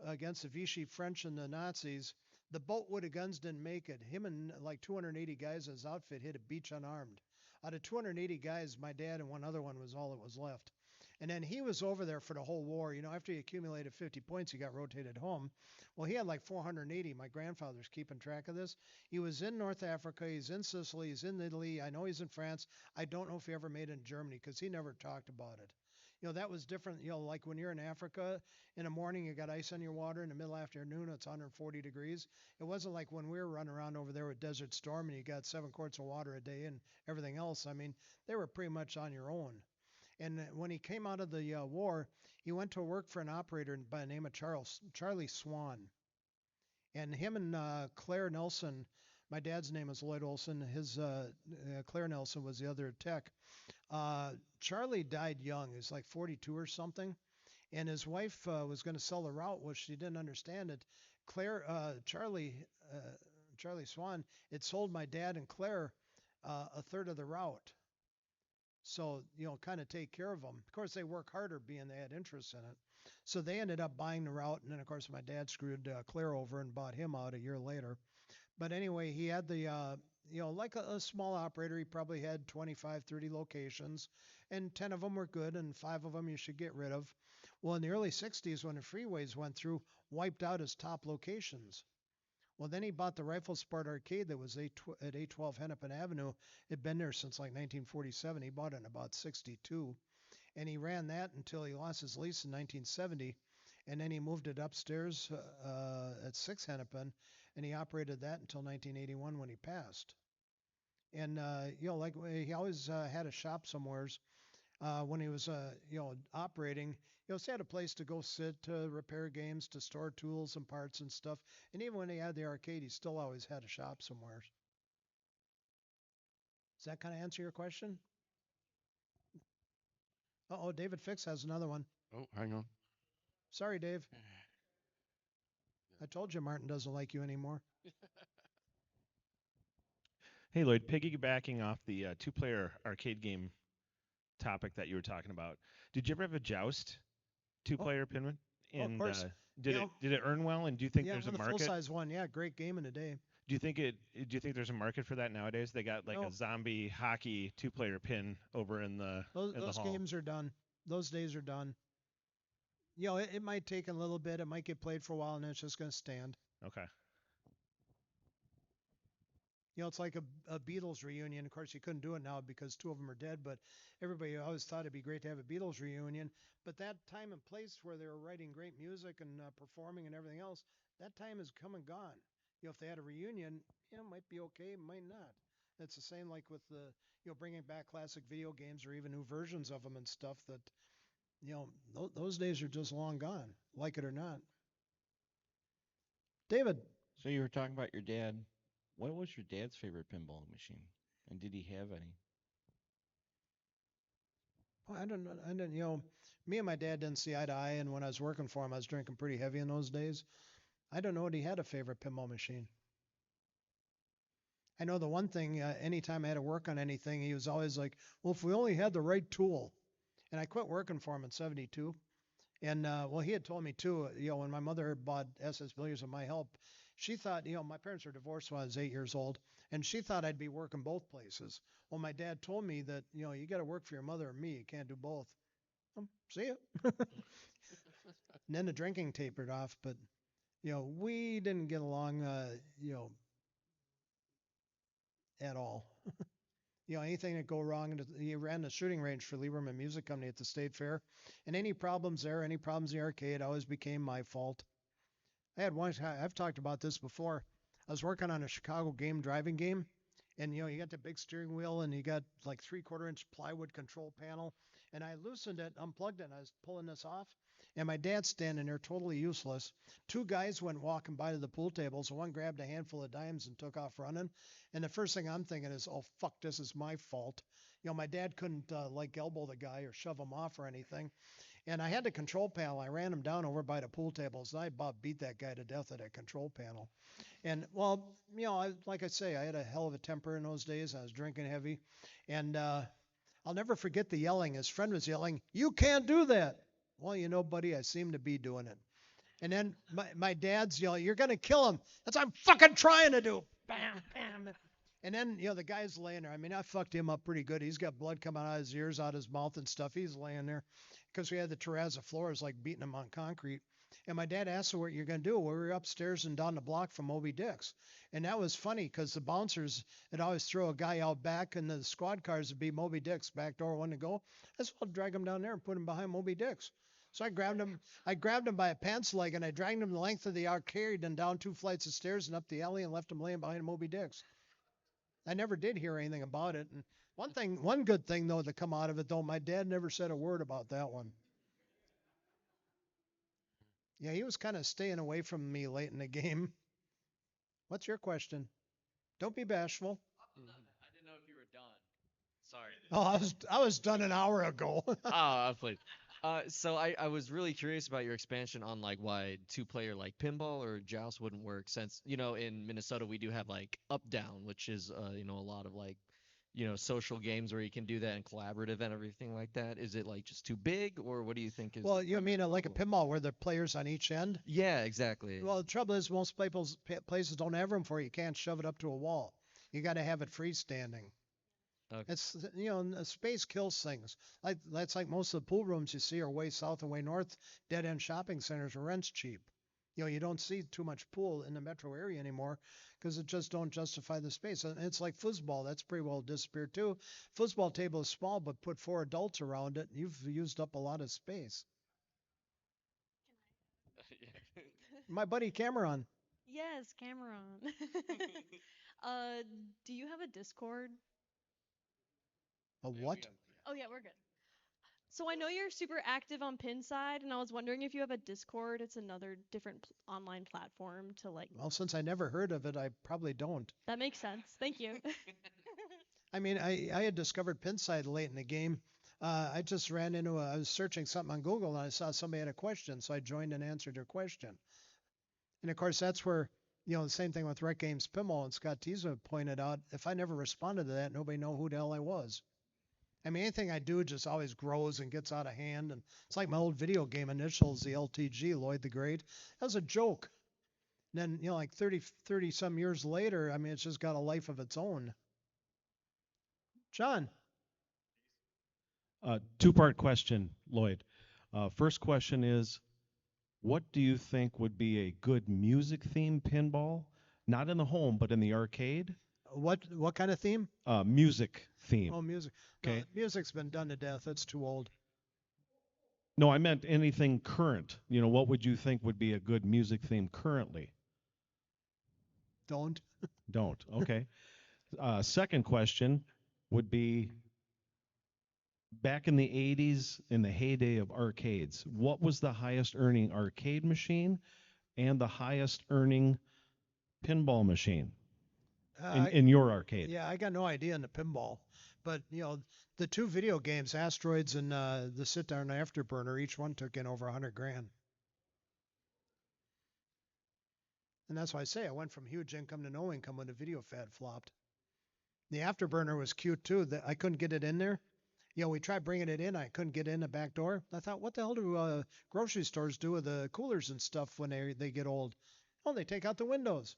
against the Vichy French and the Nazis, the boat with the guns didn't make it. Him and like 280 guys in his outfit hit a beach unarmed. Out of 280 guys, my dad and one other one was all that was left. And then he was over there for the whole war. After he accumulated 50 points, he got rotated home. Well, he had like 480. My grandfather's keeping track of this. He was in North Africa. He's in Sicily. He's in Italy. I know he's in France. I don't know if he ever made it in Germany because he never talked about it. That was different. Like when you're in Africa, in the morning you got ice on your water. In the middle afternoon, it's 140 degrees. It wasn't like when we were running around over there with Desert Storm and you got 7 quarts of water a day and everything else. I mean, they were pretty much on your own. And when he came out of the war, he went to work for an operator by the name of Charlie Swan. And him and Claire Nelson, my dad's name is Lloyd Olson. His Claire Nelson was the other tech. Charlie died young. He was like 42 or something. And his wife was going to sell the route. Well, she didn't understand it. Charlie Swan, it sold my dad and Claire a third of the route. So, kind of take care of them. Of course, they work harder being they had interest in it. So they ended up buying the route. And then, of course, my dad screwed Claire over and bought him out a year later. But anyway, he had the, like a small operator, he probably had 25, 30 locations, and 10 of them were good, and 5 of them you should get rid of. Well, in the early 60s, when the freeways went through, wiped out his top locations. Well, then he bought the Rifle Sport Arcade that was at 812 Hennepin Avenue. It'd been there since like 1947. He bought it in about 62. And he ran that until he lost his lease in 1970. And then he moved it upstairs at 6 Hennepin, and he operated that until 1981 when he passed. And, like he always had a shop somewheres. When he was, operating, he also had a place to go sit, to repair games, to store tools and parts and stuff. And even when he had the arcade, he still always had a shop somewhere. Does that kind of answer your question? Uh-oh, David Fix has another one. Oh, hang on. Sorry, Dave. I told you Martin doesn't like you anymore. Hey, Lloyd, piggybacking off the 2-player arcade game topic that you were talking about, did you ever have a Joust 2-player pinball? And of course. did it earn well? And do you think there's a market? Yeah, the full-size one. Yeah, great game in the day. Do you think there's a market for that nowadays? They got like a zombie hockey 2-player pin over in the those hall. Games are done. Those days are done. It might take a little bit. It might get played for a while, and then it's just going to stand. Okay. It's like a Beatles reunion. Of course, you couldn't do it now because 2 of them are dead, but everybody always thought it'd be great to have a Beatles reunion. But that time and place where they were writing great music and performing and everything else, that time has come and gone. If they had a reunion, it might be okay, it might not. It's the same like with the, bringing back classic video games or even new versions of them and stuff that, those days are just long gone, like it or not. David. So you were talking about your dad. What was your dad's favorite pinball machine, and did he have any? Well, I don't know. Me and my dad didn't see eye to eye, and when I was working for him, I was drinking pretty heavy in those days. I don't know what he had a favorite pinball machine. I know the one thing, anytime I had to work on anything, he was always like, well, if we only had the right tool. And I quit working for him in 72. And, well, he had told me, too, when my mother bought SS Billiards with my help, she thought, my parents were divorced when I was 8 years old, and she thought I'd be working both places. Well, my dad told me that, you got to work for your mother or me. You can't do both. See ya. And then the drinking tapered off, but We didn't get along, at all. Anything that go wrong, and he ran the shooting range for Lieberman Music Company at the State Fair, and any problems there, any problems in the arcade, always became my fault. I had one. I've talked about this before. I was working on a Chicago game driving game, and you got the big steering wheel, and you got like 3/4 inch plywood control panel, and I loosened it, unplugged it, and I was pulling this off, and my dad's standing there totally useless. Two guys went walking by to the pool tables, and one grabbed a handful of dimes and took off running. And the first thing I'm thinking is, oh fuck, this is my fault. My dad couldn't like elbow the guy or shove him off or anything. And I had the control panel. I ran him down over by the pool tables, and I about beat that guy to death at that control panel. And well, like I say, I had a hell of a temper in those days. I was drinking heavy, and I'll never forget the yelling. His friend was yelling, "You can't do that." Well, buddy, I seem to be doing it. And then my dad's yelling, "You're gonna kill him." That's what I'm fucking trying to do. Bam, bam. And then, the guy's laying there. I mean, I fucked him up pretty good. He's got blood coming out of his ears, out of his mouth and stuff. He's laying there because we had the terrazzo floors, like beating him on concrete. And my dad asked him what you're going to do. Well, we were upstairs and down the block from Moby Dick's. And that was funny because the bouncers would always throw a guy out back, and the squad cars would be Moby Dick's, back door one to go. That's why I'll drag him down there and put him behind Moby Dick's. So I grabbed him by a pants leg, and I dragged him the length of the arcade and down 2 flights of stairs and up the alley and left him laying behind Moby Dick's. I never did hear anything about it. And one good thing though that come out of it though, my dad never said a word about that one. Yeah, he was kind of staying away from me late in the game. What's your question? Don't be bashful. I didn't know if you were done. Sorry. Oh, I was done an hour ago. I played. So I was really curious about your expansion on like why two-player like pinball or joust wouldn't work, since in Minnesota we do have like up down, which is a lot of like social games where you can do that and collaborative and everything like that. Is it like just too big, or what do you think is? Well, you mean like a pinball where the players on each end? Yeah, exactly. Well, the trouble is most places don't have them for you. You can't shove it up to a wall. You got to have it freestanding. Okay. It's space kills things. That's like most of the pool rooms you see are way south and way north, dead end shopping centers where rent's cheap. You don't see too much pool in the metro area anymore because it just don't justify the space. And it's like foosball. That's pretty well disappeared too. Foosball table is small, but put 4 adults around it, you've used up a lot of space. My buddy Cameron. Yes, Cameron. Do you have a Discord? A what? Oh yeah, we're good. So I know you're super active on Pinside, and I was wondering if you have a Discord. It's another different online platform to like. Well, since I never heard of it, I probably don't. That makes sense. Thank you. I mean, I had discovered Pinside late in the game. I just I was searching something on Google, and I saw somebody had a question, so I joined and answered their question. And of course, that's where, the same thing with Rec Games Pinball, and Scott Tiza pointed out, if I never responded to that, nobody know who the hell I was. I mean, anything I do just always grows and gets out of hand. And it's like my old video game initials, the LTG, Lloyd the Great. That was a joke. And then, like 30 some years later, I mean, it's just got a life of its own. John. Two-part question, Lloyd. First question is, what do you think would be a good music-themed pinball? Not in the home, but in the arcade? What kind of theme? Music theme. Oh, music. Okay. No, music's been done to death. It's too old. No, I meant anything current. What would you think would be a good music theme currently? Don't. Don't. Okay. Second question would be, back in the 80s, in the heyday of arcades, what was the highest earning arcade machine and the highest earning pinball machine in your arcade? Yeah, I got no idea in the pinball. But, the 2 video games, Asteroids and the Sit Down Afterburner, each one took in over $100,000. And that's why I say I went from huge income to no income when the video fad flopped. The Afterburner was cute too. I couldn't get it in there. We tried bringing it in. I couldn't get in the back door. I thought, what the hell do grocery stores do with the coolers and stuff when they get old? Oh, they take out the windows.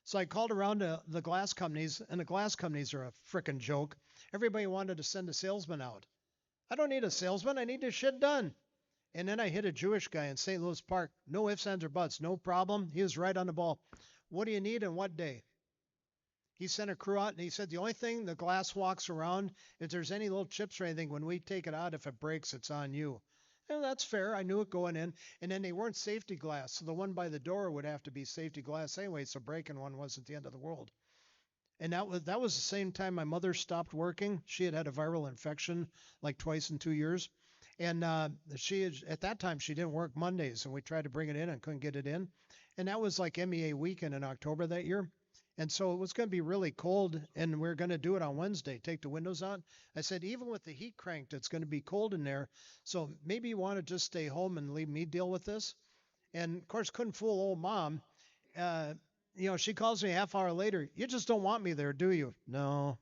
So I called around to the glass companies, and the glass companies are a frickin' joke. Everybody wanted to send a salesman out. I don't need a salesman. I need this shit done. And then I hit a Jewish guy in St. Louis Park. No ifs, ands, or buts. No problem. He was right on the ball. What do you need and what day? He sent a crew out and he said the only thing the glass walks around, if there's any little chips or anything, when we take it out, if it breaks, it's on you. And that's fair. I knew it going in. And then they weren't safety glass. So the one by the door would have to be safety glass anyway. So breaking one wasn't the end of the world. And that was the same time my mother stopped working. She had had a viral infection like twice in 2 years. And at that time, she didn't work Mondays. And we tried to bring it in and couldn't get it in. And that was like MEA weekend in October that year. And so it was going to be really cold, and we are going to do it on Wednesday, take the windows out. I said, even with the heat cranked, it's going to be cold in there. So maybe you want to just stay home and leave me deal with this. And of course, couldn't fool old mom. She calls me a half hour later. You just don't want me there, do you? No.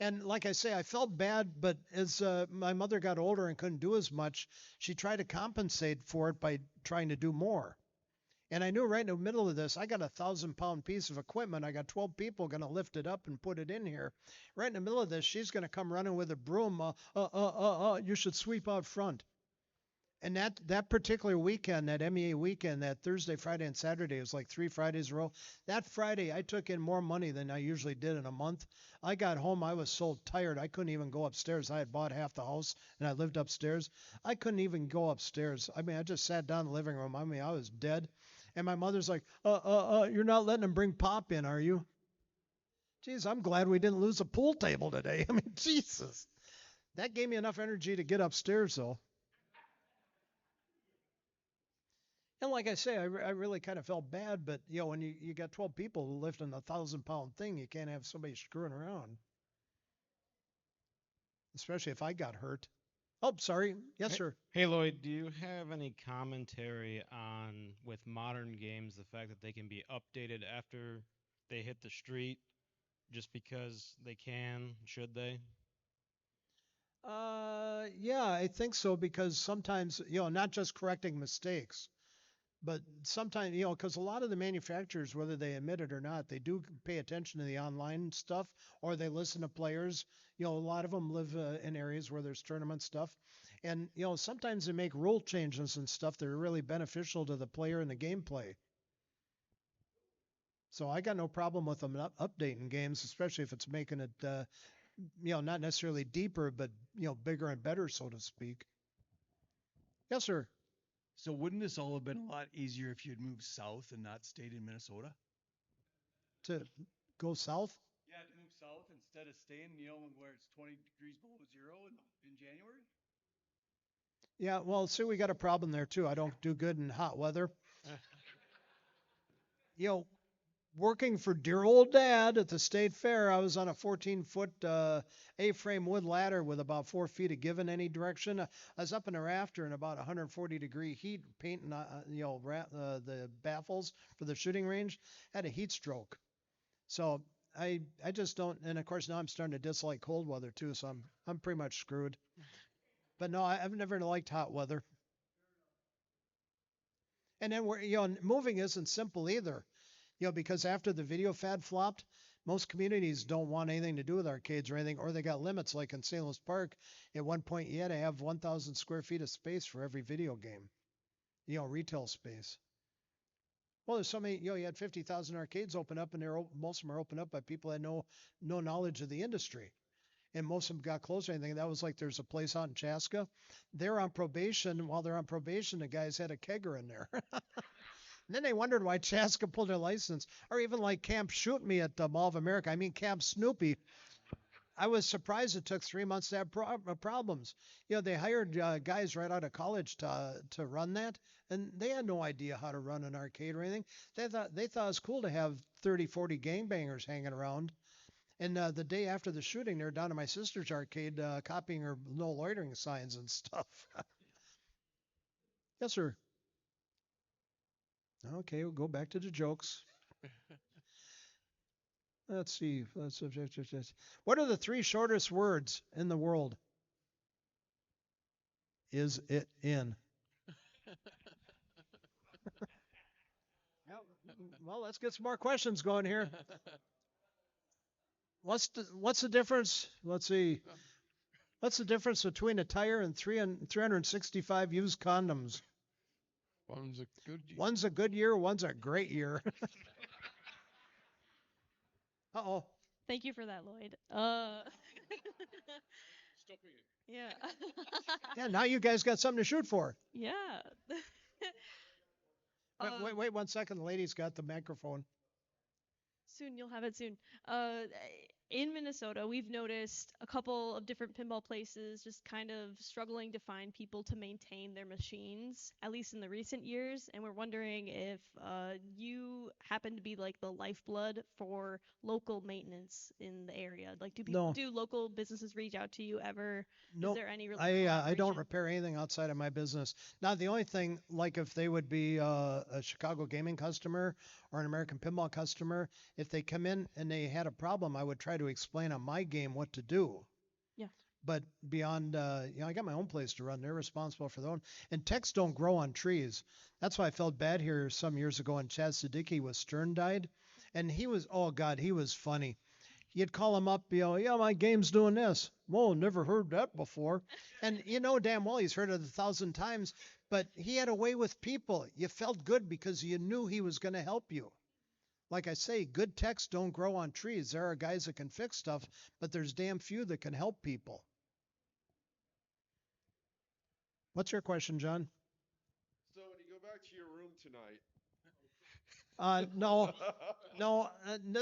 And like I say, I felt bad, but as my mother got older and couldn't do as much, she tried to compensate for it by trying to do more. And I knew right in the middle of this, I got a 1,000-pound piece of equipment. I got 12 people going to lift it up and put it in here. Right in the middle of this, she's going to come running with a broom. You should sweep out front. And that particular weekend, that MEA weekend, that Thursday, Friday, and Saturday, it was like 3 Fridays in a row. That Friday, I took in more money than I usually did in a month. I got home, I was so tired, I couldn't even go upstairs. I had bought half the house, and I lived upstairs. I couldn't even go upstairs. I mean, I just sat down in the living room. I mean, I was dead. And my mother's like, you're not letting them bring Pop in, are you? Geez, I'm glad we didn't lose a pool table today. I mean, Jesus. That gave me enough energy to get upstairs, though. And like I say, I really kind of felt bad, but when you got 12 people lifting a 1,000-pound thing, you can't have somebody screwing around. Especially if I got hurt. Oh, sorry. Yes, sir. Hey, Lloyd, do you have any commentary on, with modern games, the fact that they can be updated after they hit the street just because they can? Should they? Yeah, I think so, because sometimes, not just correcting mistakes, but sometimes, because a lot of the manufacturers, whether they admit it or not, they do pay attention to the online stuff, or they listen to players. A lot of them live in areas where there's tournament stuff. And, sometimes they make rule changes and stuff that are really beneficial to the player and the gameplay. So I got no problem with them updating games, especially if it's making it, not necessarily deeper, but, bigger and better, so to speak. Yes, sir. So wouldn't this all have been a lot easier if you had moved south and not stayed in Minnesota? To go south? Yeah, to move south instead of staying, where it's 20 degrees below zero in January? Yeah, well, see, we got a problem there too. I don't do good in hot weather. Working for dear old dad at the state fair, I was on a 14-foot A-frame wood ladder with about 4 feet of give in any direction. I was up in a rafter in about 140-degree heat, painting the baffles for the shooting range. Had a heat stroke. So I just don't. And of course now I'm starting to dislike cold weather too. So I'm pretty much screwed. But no, I've never liked hot weather. And then moving isn't simple either. Because after the video fad flopped, most communities don't want anything to do with arcades or anything, or they got limits. Like in St. Louis Park, at one point you had to have 1,000 square feet of space for every video game, retail space. Well, there's so many, you had 50,000 arcades open up, and most of them are open up by people that had no knowledge of the industry. And most of them got closed or anything. That was like there's a place out in Chaska. They're on probation. While they're on probation, the guys had a kegger in there. And then they wondered why Chaska pulled their license, or even like Camp Shoot Me at the Mall of America. I mean, Camp Snoopy. I was surprised it took 3 months to have problems. They hired guys right out of college to run that, and they had no idea how to run an arcade or anything. They thought it was cool to have 30, 40 gangbangers hanging around. And the day after the shooting, they're down to my sister's arcade copying her no loitering signs and stuff. Yes, sir. Okay, we'll go back to the jokes. Let's see. What are the 3 shortest words in the world? Is it in? Well, let's get some more questions going here. What's the difference? Let's see. What's the difference between a tire and 365 used condoms? One's a good. One's a good year, one's a great year. Uh-oh. Thank you for that, Lloyd. Yeah. Yeah, now you guys got something to shoot for. Yeah. Wait 1 second. The lady's got the microphone. Soon, you'll have it soon. In Minnesota, we've noticed a couple of different pinball places just kind of struggling to find people to maintain their machines, at least in the recent years. And we're wondering if you happen to be like the lifeblood for local maintenance in the area. Like, No. do local businesses reach out to you ever? No, Is there any I don't repair anything outside of my business. Now, the only thing, like if they would be a Chicago gaming customer or an American pinball customer, if they come in and they had a problem, I would try to explain on my game what to do. Yeah. But beyond, I got my own place to run. They're responsible for their own. And techs don't grow on trees. That's why I felt bad here some years ago when Chad Siddiqui with Stern died. And he was, oh God, he was funny. You'd call him up, yeah, my game's doing this. Whoa, never heard that before. And you know damn well he's heard it 1,000 times, but he had a way with people. You felt good because you knew he was going to help you. Like I say, good techs don't grow on trees. There are guys that can fix stuff, but there's damn few that can help people. What's your question, John? So when you go back to your room tonight. No,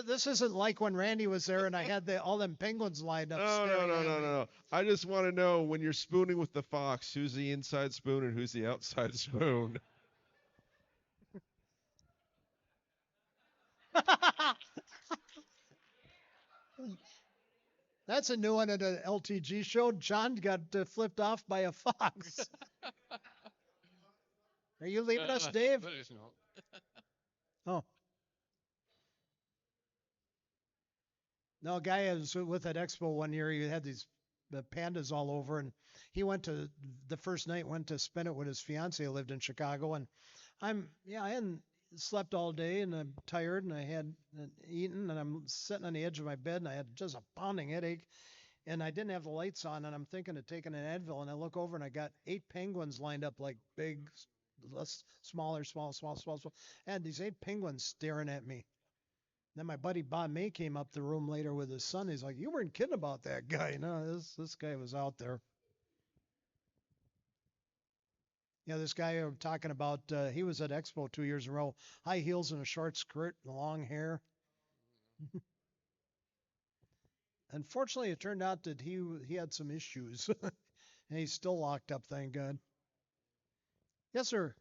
this isn't like when Randy was there and I had all them penguins lined up. No. I just want to know when you're spooning with the fox, who's the inside spoon and who's the outside spoon? That's a new one at an LTG show. John got flipped off by a fox. Are you leaving us, Dave? But it's not. Oh. No, a guy was with at Expo one year. He had these pandas all over, and he went to the first night, went to spend it with his fiance who lived in Chicago. And I hadn't slept all day, and I'm tired, and I had eaten, and I'm sitting on the edge of my bed, and I had just a pounding headache, and I didn't have the lights on, and I'm thinking of taking an Advil, and I look over, and I got 8 penguins lined up like big, smaller, small. And these 8 penguins staring at me. Then my buddy Bob May came up the room later with his son. He's like, "You weren't kidding about that guy." No, this guy was out there. Yeah, this guy I'm talking about, he was at Expo 2 years in a row. High heels and a short skirt and long hair. Unfortunately, it turned out that he had some issues. And he's still locked up, thank God. Yes, sir.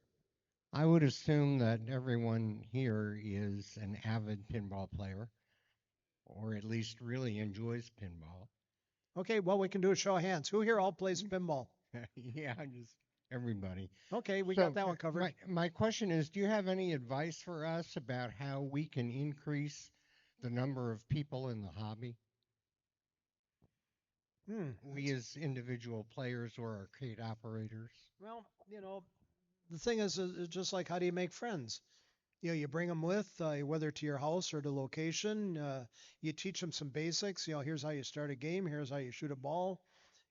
I would assume that everyone here is an avid pinball player, or at least really enjoys pinball. Okay, well, we can do a show of hands. Who here all plays pinball? Yeah, just everybody. Okay, we got that one covered. My question is, do you have any advice for us about how we can increase the number of people in the hobby? We as individual players or arcade operators? Well, the thing is just like, how do you make friends? You bring them with, whether to your house or to location. You teach them some basics. Here's how you start a game. Here's how you shoot a ball.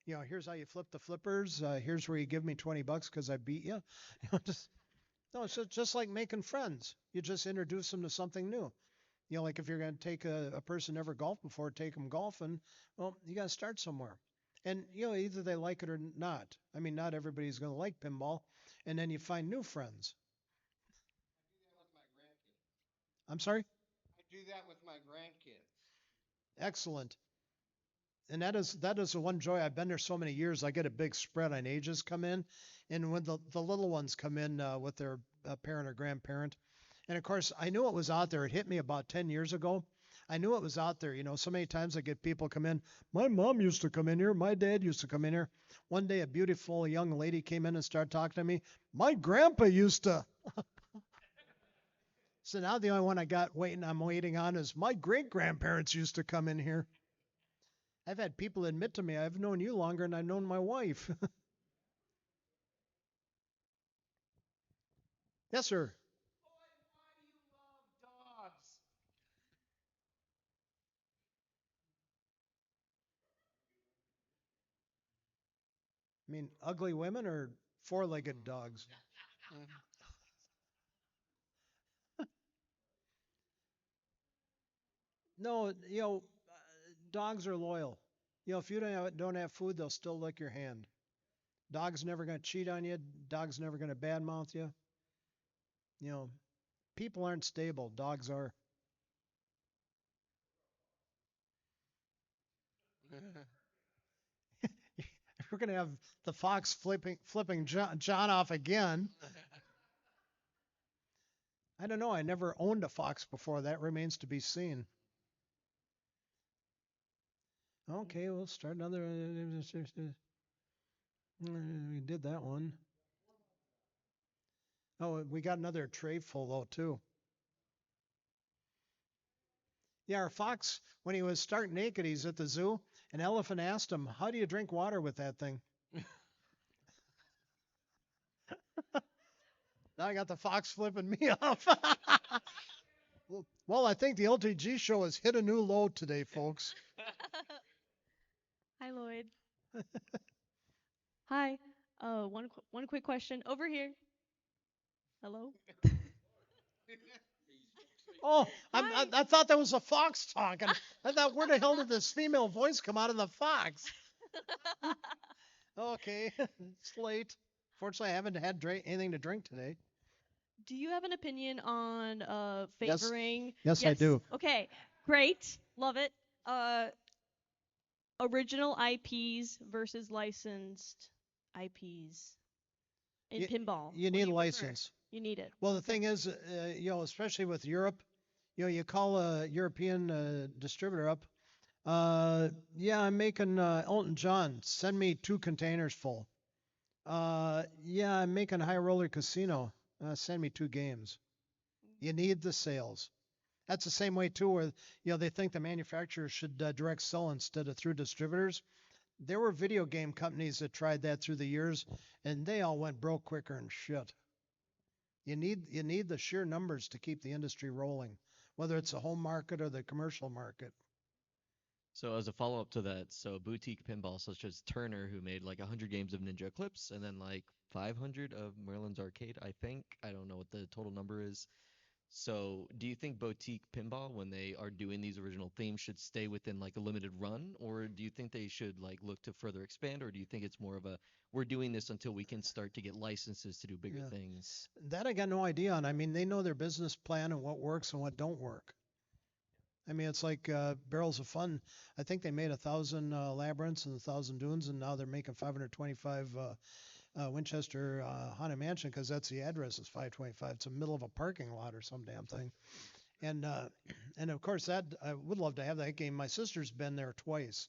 Here's how you flip the flippers. Here's where you give me 20 bucks because I beat you. It's just like making friends. You just introduce them to something new. Like if you're going to take a person never golfed before, take them golfing. Well, you got to start somewhere. And, either they like it or not. I mean, not everybody's going to like pinball. And then you find new friends. I'm sorry? I do that with my grandkids. Excellent. And that is the one joy. I've been there so many years. I get a big spread on ages come in. And when the little ones come in with their parent or grandparent. And, of course, I knew it was out there. It hit me about 10 years ago. I knew it was out there. So many times I get people come in. My mom used to come in here. My dad used to come in here. One day a beautiful young lady came in and started talking to me. My grandpa used to. So now the only one I'm waiting on is my great-grandparents used to come in here. I've had people admit to me, I've known you longer than I've known my wife. Yes, sir. I mean, ugly women or four-legged dogs? No, dogs are loyal. If you don't have food, they'll still lick your hand. Dog's never going to cheat on you. Dog's never going to badmouth you. You know, people aren't stable. Dogs are. We're going to have the fox flipping John off again. I don't know. I never owned a fox before. That remains to be seen. Okay, we'll start another. We did that one. Oh, we got another tray full though too. Yeah, our fox, when he was stark naked, he's at the zoo. An elephant asked him, "How do you drink water with that thing?" Now I got the fox flipping me off. Well, I think the LTG show has hit a new low today, folks. Hi, Lloyd. Hi. One quick question over here. Hello. Oh, I thought that was a fox talking. I thought, where the hell did this female voice come out of the fox? Okay, it's late. Fortunately, I haven't had anything to drink today. Do you have an opinion on Yes. favoring? Yes, I do. Okay, great, love it. Original IPs versus licensed IPs in pinball. You What need do a you prefer? license. You need it. Well, the thing is, especially with Europe, you call a European distributor up. Yeah, I'm making Elton John. Send me 2 containers full. Yeah, I'm making High Roller Casino. Send me 2 games. You need the sales. That's the same way too, where they think the manufacturers should direct sell instead of through distributors. There were video game companies that tried that through the years, and they all went broke quicker and shit. You need the sheer numbers to keep the industry rolling, whether it's the home market or the commercial market. So as a follow-up to that, so boutique pinball such as Turner, who made like 100 games of Ninja Eclipse and then like 500 of Merlin's Arcade, I think. I don't know what the total number is. So do you think boutique pinball, when they are doing these original themes, should stay within like a limited run, or do you think they should like look to further expand, or do you think it's more of a we're doing this until we can start to get licenses to do bigger things? That I got no idea on. I mean, they know their business plan and what works and what don't work. I mean, it's like Barrels of Fun. I think they made 1,000 Labyrinths and 1,000 Dunes, and now they're making 525 Winchester Haunted Mansion because that's the address is 525. It's in the middle of a parking lot or some damn thing. And of course that I would love to have that game. My sister's been there twice.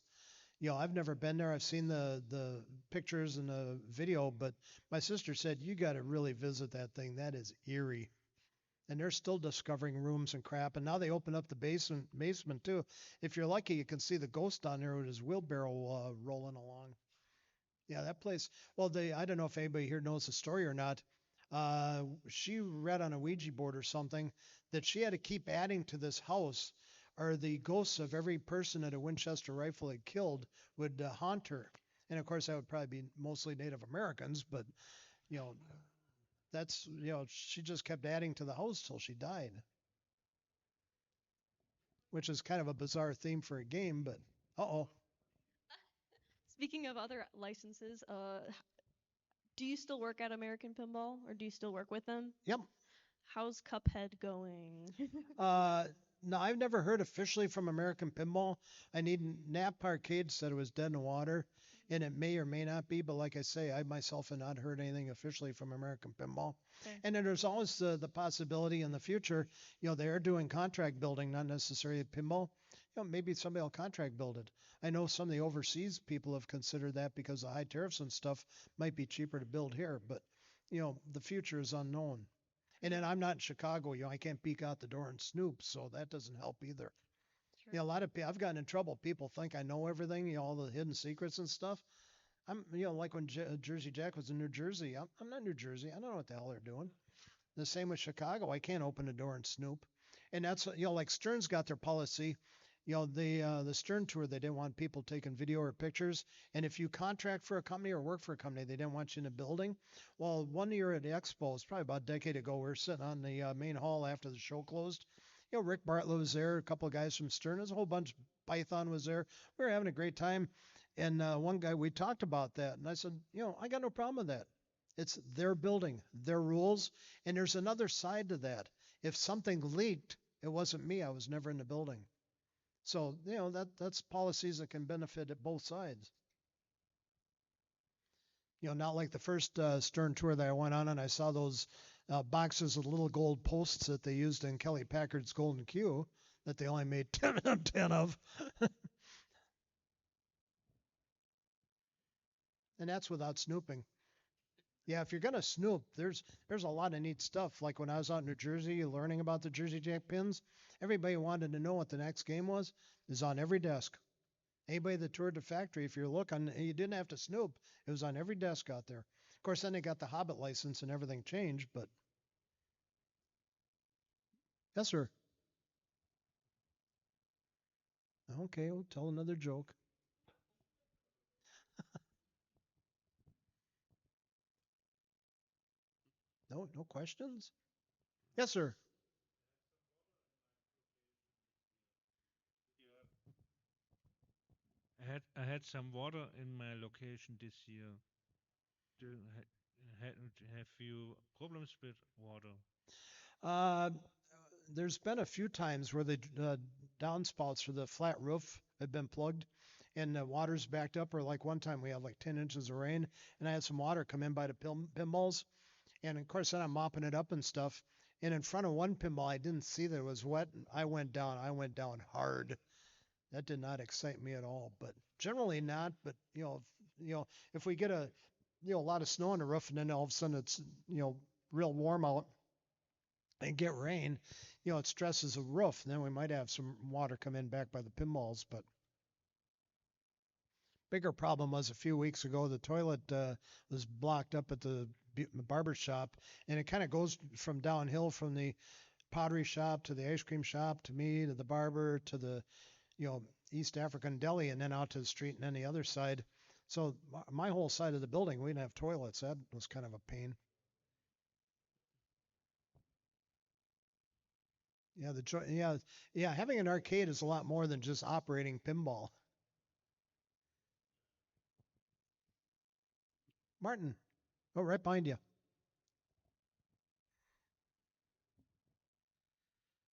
I've never been there. I've seen the pictures and the video, but my sister said you got to really visit that thing. That is eerie. And they're still discovering rooms and crap. And now they open up the basement too. If you're lucky, you can see the ghost down there with his wheelbarrow rolling along. Yeah, that place. Well, I don't know if anybody here knows the story or not. She read on a Ouija board or something that she had to keep adding to this house, or the ghosts of every person that a Winchester rifle had killed would haunt her. And of course, that would probably be mostly Native Americans, but you know, that's she just kept adding to the house till she died, which is kind of a bizarre theme for a game. But uh-oh. Speaking of other licenses, do you still work at American Pinball, or do you still work with them? Yep. How's Cuphead going? No, I've never heard officially from American Pinball. I need Nap Arcade said it was dead in the water, and it may or may not be. But like I say, I myself have not heard anything officially from American Pinball. Okay. And then there's always the possibility in the future, they are doing contract building, not necessarily pinball. Maybe somebody will contract build it. I know some of the overseas people have considered that because the high tariffs and stuff might be cheaper to build here. But, the future is unknown. And then I'm not in Chicago, I can't peek out the door and snoop, so that doesn't help either. Sure. A lot of people, I've gotten in trouble. People think I know everything, all the hidden secrets and stuff. I'm, like when Jersey Jack was in New Jersey. I'm not New Jersey. I don't know what the hell they're doing. The same with Chicago. I can't open the door and snoop. And that's, like Stern's got their policy. The Stern Tour, they didn't want people taking video or pictures. And if you contract for a company or work for a company, they didn't want you in a building. Well, one year at the Expo, it's probably about a decade ago, we were sitting on the main hall after the show closed. Rick Bartlett was there, a couple of guys from Stern, there's a whole bunch. Python was there. We were having a great time. And one guy, we talked about that. And I said, I got no problem with that. It's their building, their rules. And there's another side to that. If something leaked, it wasn't me. I was never in the building. So, that's policies that can benefit at both sides. Not like the first Stern Tour that I went on and I saw those boxes of little gold posts that they used in Kelly Packard's Golden Q that they only made 10 of. And that's without snooping. Yeah, if you're gonna snoop, there's a lot of neat stuff. Like when I was out in New Jersey learning about the Jersey Jack pins, everybody wanted to know what the next game was. Is on every desk. Anybody that toured the factory, if you're looking, you didn't have to snoop. It was on every desk out there. Of course, then they got the Hobbit license and everything changed. But yes, sir. Okay, we'll tell another joke. No questions? Yes, sir. I had some water in my location this year. Do have you problems with water? Uh, there's been a few times where the downspouts for the flat roof have been plugged and the water's backed up. Or like one time we had like 10 inches of rain and I had some water come in by the pinballs. And of course, then I'm mopping it up and stuff. And in front of one pinball, I didn't see that it was wet. And I went down. Hard. That did not excite me at all. But generally not. But if we get a lot of snow on the roof, and then all of a sudden it's real warm out and get rain, it stresses the roof. And then we might have some water come in back by the pinballs. But bigger problem was a few weeks ago, the toilet was blocked up at the barber shop, and it kind of goes from downhill from the pottery shop to the ice cream shop to me to the barber to the East African deli, and then out to the street and then the other side. So my whole side of the building, we didn't have toilets. That was kind of a pain. Yeah, having an arcade is a lot more than just operating pinball. Martin, oh, right behind you.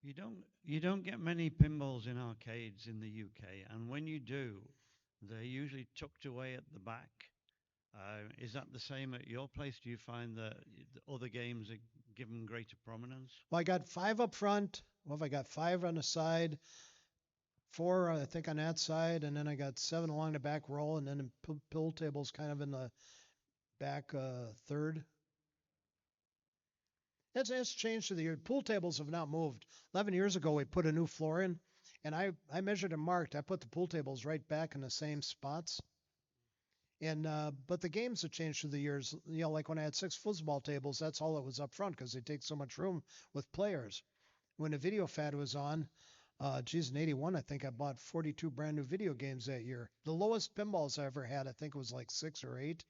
You don't get many pinballs in arcades in the UK, and when you do, they're usually tucked away at the back. Is that the same at your place? Do you find that the other games are given greater prominence? Well, I got 5 up front. Well, if I got 5 on the side, 4 I think on that side, and then I got 7 along the back row, and then pool tables kind of in the back third. It's changed through the years. Pool tables have not moved. 11 years ago, we put a new floor in, and I measured and marked. I put the pool tables right back in the same spots. And but the games have changed through the years. Like when I had 6 football tables, that's all that was up front because they take so much room with players. When the video fad was on, in '81, I think I bought 42 brand new video games that year. The lowest pinballs I ever had, I think, was like 6 or 8.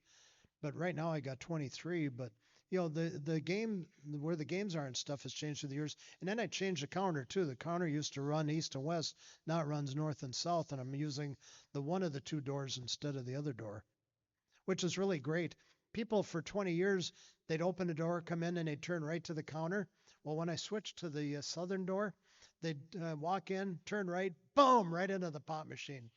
But right now I got 23. But the game where the games are and stuff has changed through the years. And then I changed the counter too. The counter used to run east and west, now it runs north and south, and I'm using the one of the 2 doors instead of the other door, which is really great. People for 20 years, they'd open the door, come in, and they'd turn right to the counter. Well, when I switched to the southern door, they'd walk in, turn right, boom, right into the pop machine.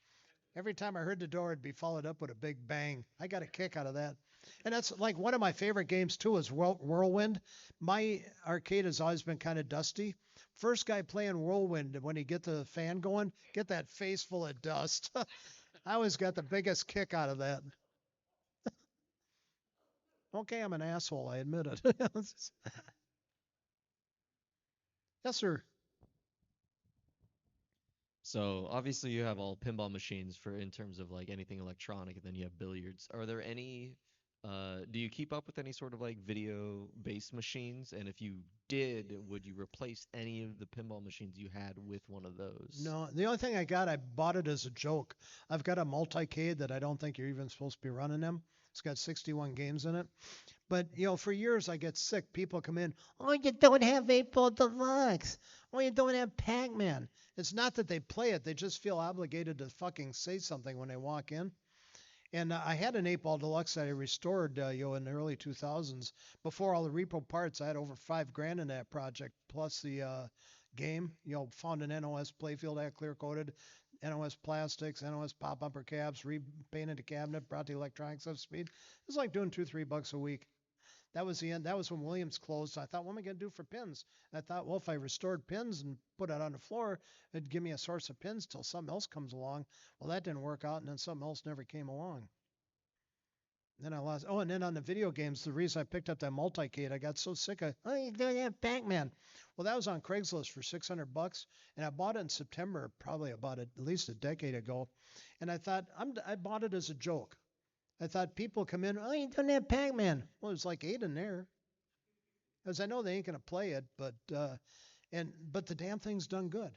Every time I heard the door, it'd be followed up with a big bang. I got a kick out of that. And that's like one of my favorite games too is Whirlwind. My arcade has always been kind of dusty. First guy playing Whirlwind, when he get the fan going, get that face full of dust. I always got the biggest kick out of that. Okay, I'm an asshole, I admit it. Yes, sir. So obviously you have all pinball machines for in terms of like anything electronic, and then you have billiards. Are there any Do you keep up with any sort of like video-based machines? And if you did, would you replace any of the pinball machines you had with one of those? No, the only thing I got, I bought it as a joke. I've got a multi-cade that I don't think you're even supposed to be running them. It's got 61 games in it. But, for years I get sick. People come in, oh, you don't have 8-Ball Deluxe. Oh, you don't have Pac-Man. It's not that they play it. They just feel obligated to fucking say something when they walk in. And I had an 8-Ball Deluxe that I restored, in the early 2000s. Before all the repo parts, I had over $5,000 in that project, plus the game. Found an NOS playfield I had clear coated, NOS plastics, NOS pop bumper caps, repainted the cabinet, brought the electronics up to speed. It was like doing $2-3 a week. That was the end. That was when Williams closed. So I thought, what am I going to do for pins? And I thought, well, if I restored pins and put it on the floor, it'd give me a source of pins till something else comes along. Well, that didn't work out, and then something else never came along. Then I lost. Oh, and then on the video games, the reason I picked up that multi-cade, I got so sick of, oh, you don't have Pac-Man. Well, that was on Craigslist for $600, and I bought it in September, probably about at least a decade ago. And I thought, I bought it as a joke. I thought people come in, oh, you don't have Pac-Man. Well, there's like 8 in there. Because I know they ain't going to play it, but the damn thing's done good.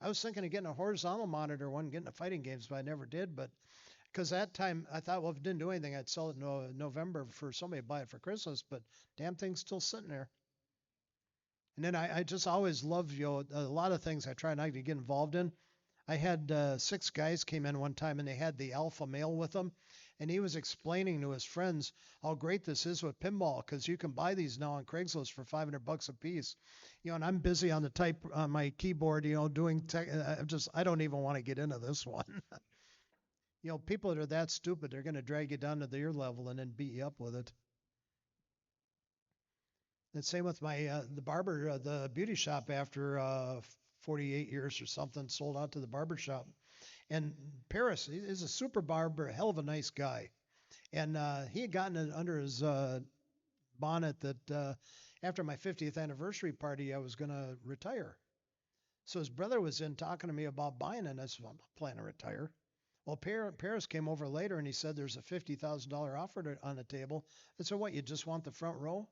I was thinking of getting a horizontal monitor one, getting the fighting games, but I never did. But because that time I thought, well, if it didn't do anything, I'd sell it in November for somebody to buy it for Christmas. But damn thing's still sitting there. And then I just always loved, a lot of things I try not to get involved in. I had 6 guys came in one time, and they had the alpha male with them. And he was explaining to his friends how great this is with pinball, because you can buy these now on Craigslist for $500 a piece. And I'm busy on my keyboard, doing tech. I don't even want to get into this one. People that are that stupid, they're going to drag you down to their level and then beat you up with it. And same with my the barber, the beauty shop. After 48 years or something, sold out to the barber shop. And Paris is a super barber, a hell of a nice guy. And he had gotten it under his bonnet that after my 50th anniversary party, I was going to retire. So his brother was in talking to me about buying it, and I said, well, I'm not planning to retire. Well, Paris came over later, and he said there's a $50,000 offer on the table. I said, what, you just want the front row?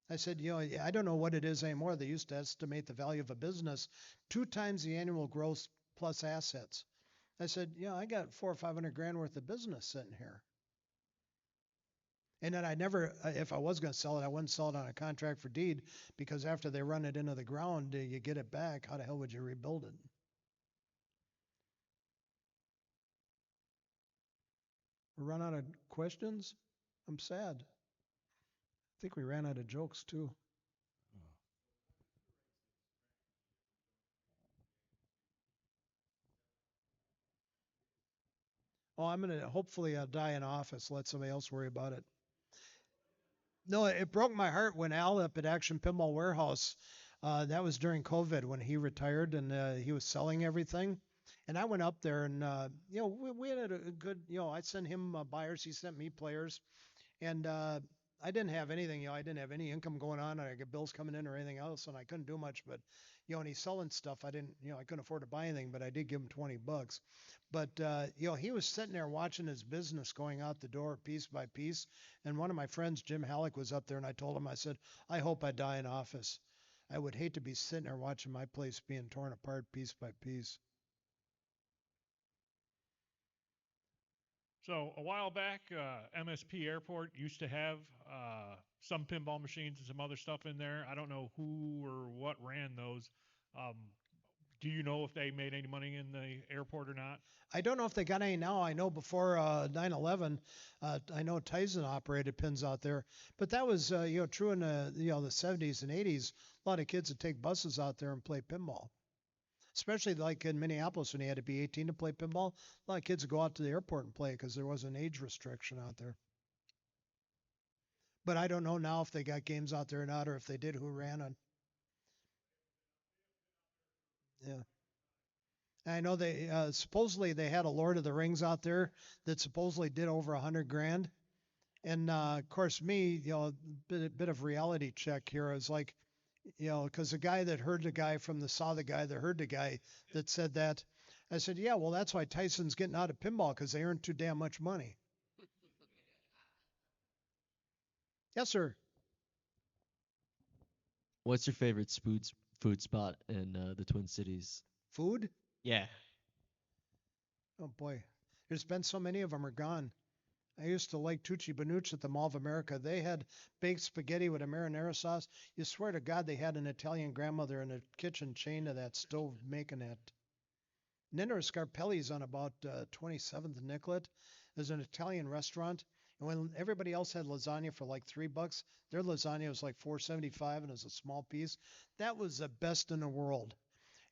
I said, I don't know what it is anymore. They used to estimate the value of a business 2 times the annual gross plus assets. I said, I got $400,000 or $500,000 worth of business sitting here. And then I never, if I was going to sell it, I wouldn't sell it on a contract for deed, because after they run it into the ground, you get it back. How the hell would you rebuild it? We run out of questions? I'm sad. I think we ran out of jokes too. Oh, I'm going to hopefully die in office, let somebody else worry about it. No, it broke my heart when Al up at Action Pinball Warehouse, that was during COVID when he retired, and he was selling everything. And I went up there, and, we had a good, I sent him buyers, he sent me players. And I didn't have anything, I didn't have any income going on. I got bills coming in or anything else, and I couldn't do much. But, and he's selling stuff. I didn't, I couldn't afford to buy anything, but I did give him $20. But, he was sitting there watching his business going out the door piece by piece. And one of my friends, Jim Halleck, was up there, and I told him, I said, I hope I die in office. I would hate to be sitting there watching my place being torn apart piece by piece. So a while back, MSP Airport used to have some pinball machines and some other stuff in there. I don't know who or what ran those. Do you know if they made any money in the airport or not? I don't know if they got any now. I know before 9/11, I know Tyson operated pins out there, but that was true in the the 70s and 80s. A lot of kids would take buses out there and play pinball. Especially like in Minneapolis when you had to be 18 to play pinball. A lot of kids would go out to the airport and play because there was an age restriction out there. But I don't know now if they got games out there or not, or if they did, who ran on. Yeah. I know they supposedly they had a Lord of the Rings out there that supposedly did over $100,000. And of course, me, bit of reality check here. I was like, because the guy that heard the guy from saw the guy that heard the guy that said that, I said, yeah, well, that's why Tyson's getting out of pinball, because they earn too damn much money. Yes, sir. What's your favorite food spot in the Twin Cities? Food? Yeah. Oh boy, there's been so many of them are gone. I used to like Tucci Benucci at the Mall of America. They had baked spaghetti with a marinara sauce. You swear to God, they had an Italian grandmother in the kitchen chained to that stove making that. And then there was Scarpelli's on about 27th and Nicollet. There's an Italian restaurant. And when everybody else had lasagna for like $3, their lasagna was like $4.75 and it was a small piece. That was the best in the world.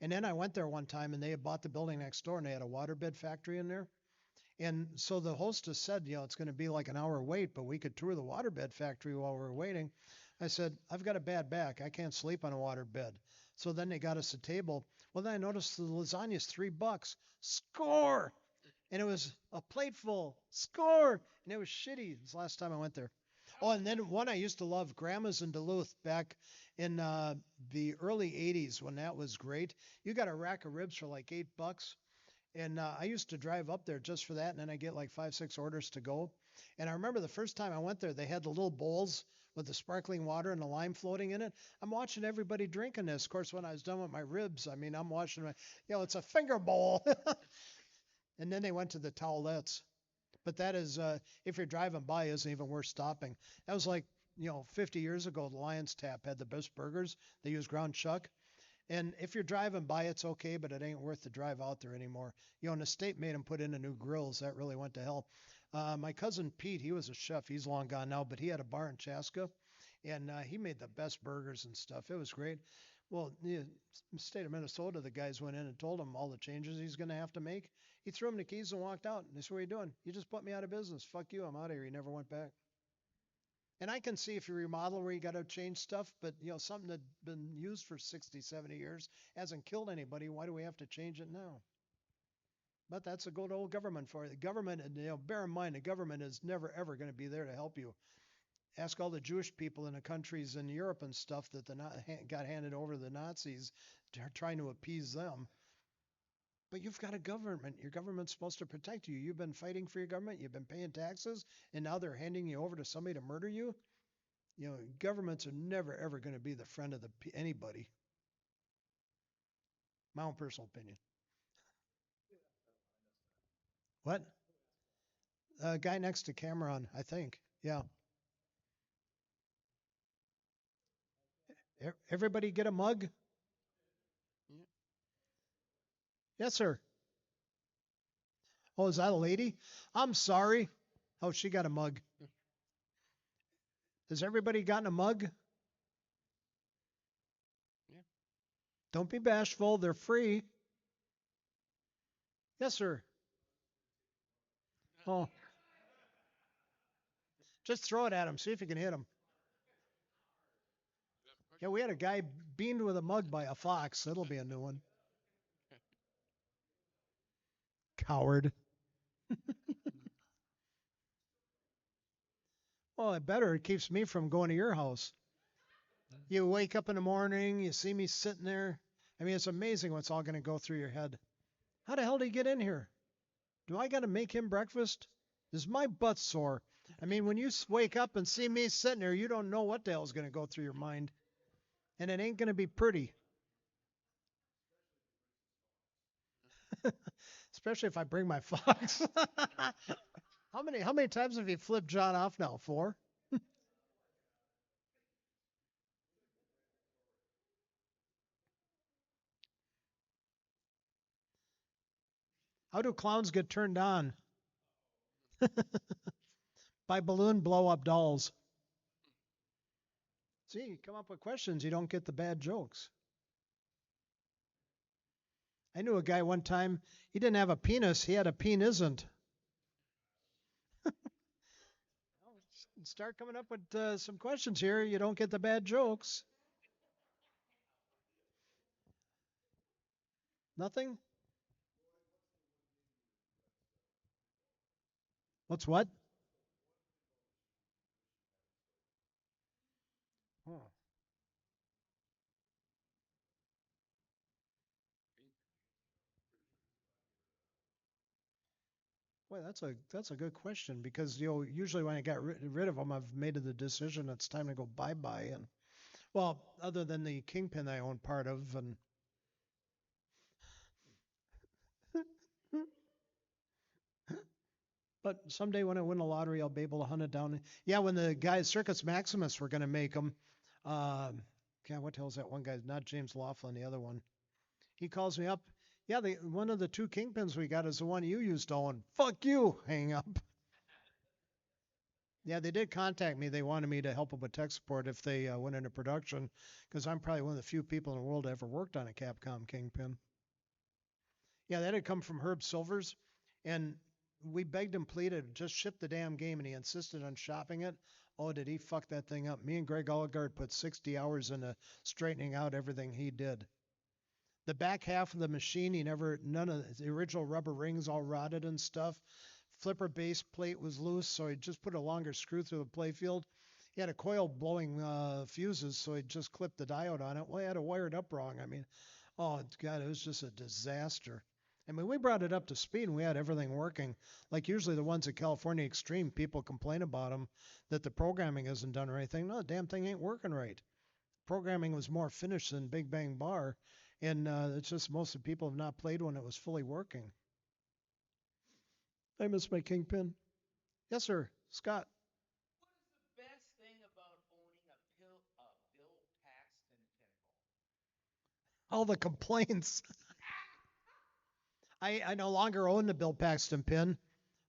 And then I went there one time and they had bought the building next door and they had a waterbed factory in there. And so the hostess said, it's going to be like an hour wait, but we could tour the waterbed factory while we were waiting. I said, I've got a bad back. I can't sleep on a waterbed. So then they got us a table. Well, then I noticed the lasagna is $3. Score! And it was a plate full. Score! And it was shitty. It was the last time I went there. Oh, and then one I used to love, Grandma's in Duluth back in the early 80s when that was great. You got a rack of ribs for like $8. And I used to drive up there just for that, and then I get like 5, 6 orders to go. And I remember the first time I went there, they had the little bowls with the sparkling water and the lime floating in it. I'm watching everybody drinking this. Of course, when I was done with my ribs, I mean, I'm watching it's a finger bowl. And then they went to the towelettes. But that is, if you're driving by, isn't even worth stopping. That was like, 50 years ago, the Lion's Tap had the best burgers. They used ground chuck. And if you're driving by, it's okay, but it ain't worth the drive out there anymore. And the state made them put in a new grills. That really went to hell. My cousin Pete, he was a chef. He's long gone now, but he had a bar in Chaska, and he made the best burgers and stuff. It was great. Well, the state of Minnesota, the guys went in and told him all the changes he's going to have to make. He threw him the keys and walked out. And they said, what are you doing? You just put me out of business. Fuck you. I'm out of here. He never went back. And I can see if you remodel where you got to change stuff, but something that's been used for 60, 70 years hasn't killed anybody. Why do we have to change it now? But that's a good old government for you. The government, bear in mind, the government is never ever going to be there to help you. Ask all the Jewish people in the countries in Europe and stuff that got handed over to the Nazis, trying to appease them. But you've got a government. Your government's supposed to protect you. You've been fighting for your government. You've been paying taxes, and now they're handing you over to somebody to murder you. Governments are never ever going to be the friend of anybody. My own personal opinion. What? Guy next to Cameron, I think. Yeah. Everybody get a mug? Yes, sir. Oh, is that a lady? I'm sorry. Oh, she got a mug. Has everybody gotten a mug? Yeah. Don't be bashful. They're free. Yes, sir. Oh. Just throw it at him. See if you can hit him. Yeah, we had a guy beamed with a mug by a fox. That'll be a new one. Coward. Well, it better. It keeps me from going to your house. You wake up in the morning, you see me sitting there. I mean, it's amazing what's all going to go through your head. How the hell did he get in here? Do I got to make him breakfast? Is my butt sore? I mean, when you wake up and see me sitting there, you don't know what the hell is going to go through your mind. And it ain't going to be pretty. Especially if I bring my fox. How many times have you flipped John off now? 4? How do clowns get turned on? By balloon blow up dolls. See, you come up with questions, you don't get the bad jokes. I knew a guy one time, he didn't have a penis, he had a penisn't. Start coming up with some questions here, you don't get the bad jokes. Nothing? What's what? Oh. Boy, that's a good question because usually when I got rid of them, I've made the decision it's time to go bye bye. And well, other than the Kingpin I own part of, and but someday when I win the lottery, I'll be able to hunt it down. Yeah, when the guys Circus Maximus were going to make them, God, what the hell's that one guy? Not James Laughlin, the other one. He calls me up. Yeah, one of the two Kingpins we got is the one you used to own. Fuck you. Hang up. Yeah, they did contact me. They wanted me to help them with tech support if they went into production, because I'm probably one of the few people in the world that ever worked on a Capcom Kingpin. Yeah, that had come from Herb Silvers, and we begged him, pleaded, just ship the damn game, and he insisted on shopping it. Oh, did he fuck that thing up? Me and Greg Olgard put 60 hours into straightening out everything he did. The back half of the machine, none of the original rubber rings all rotted and stuff. Flipper base plate was loose, so he just put a longer screw through the playfield. He had a coil blowing fuses, so he just clipped the diode on it. Well, he had it wired up wrong. I mean, oh, God, it was just a disaster. I mean, we brought it up to speed and we had everything working. Like usually the ones at California Extreme, people complain about them that the programming isn't done or anything. No, the damn thing ain't working right. Programming was more finished than Big Bang Bar, and it's just most of the people have not played when it was fully working. I miss my Kingpin. Yes, sir. Scott. What is the best thing about owning a Bill Paxton pinball? All the complaints. I no longer own the Bill Paxton pin.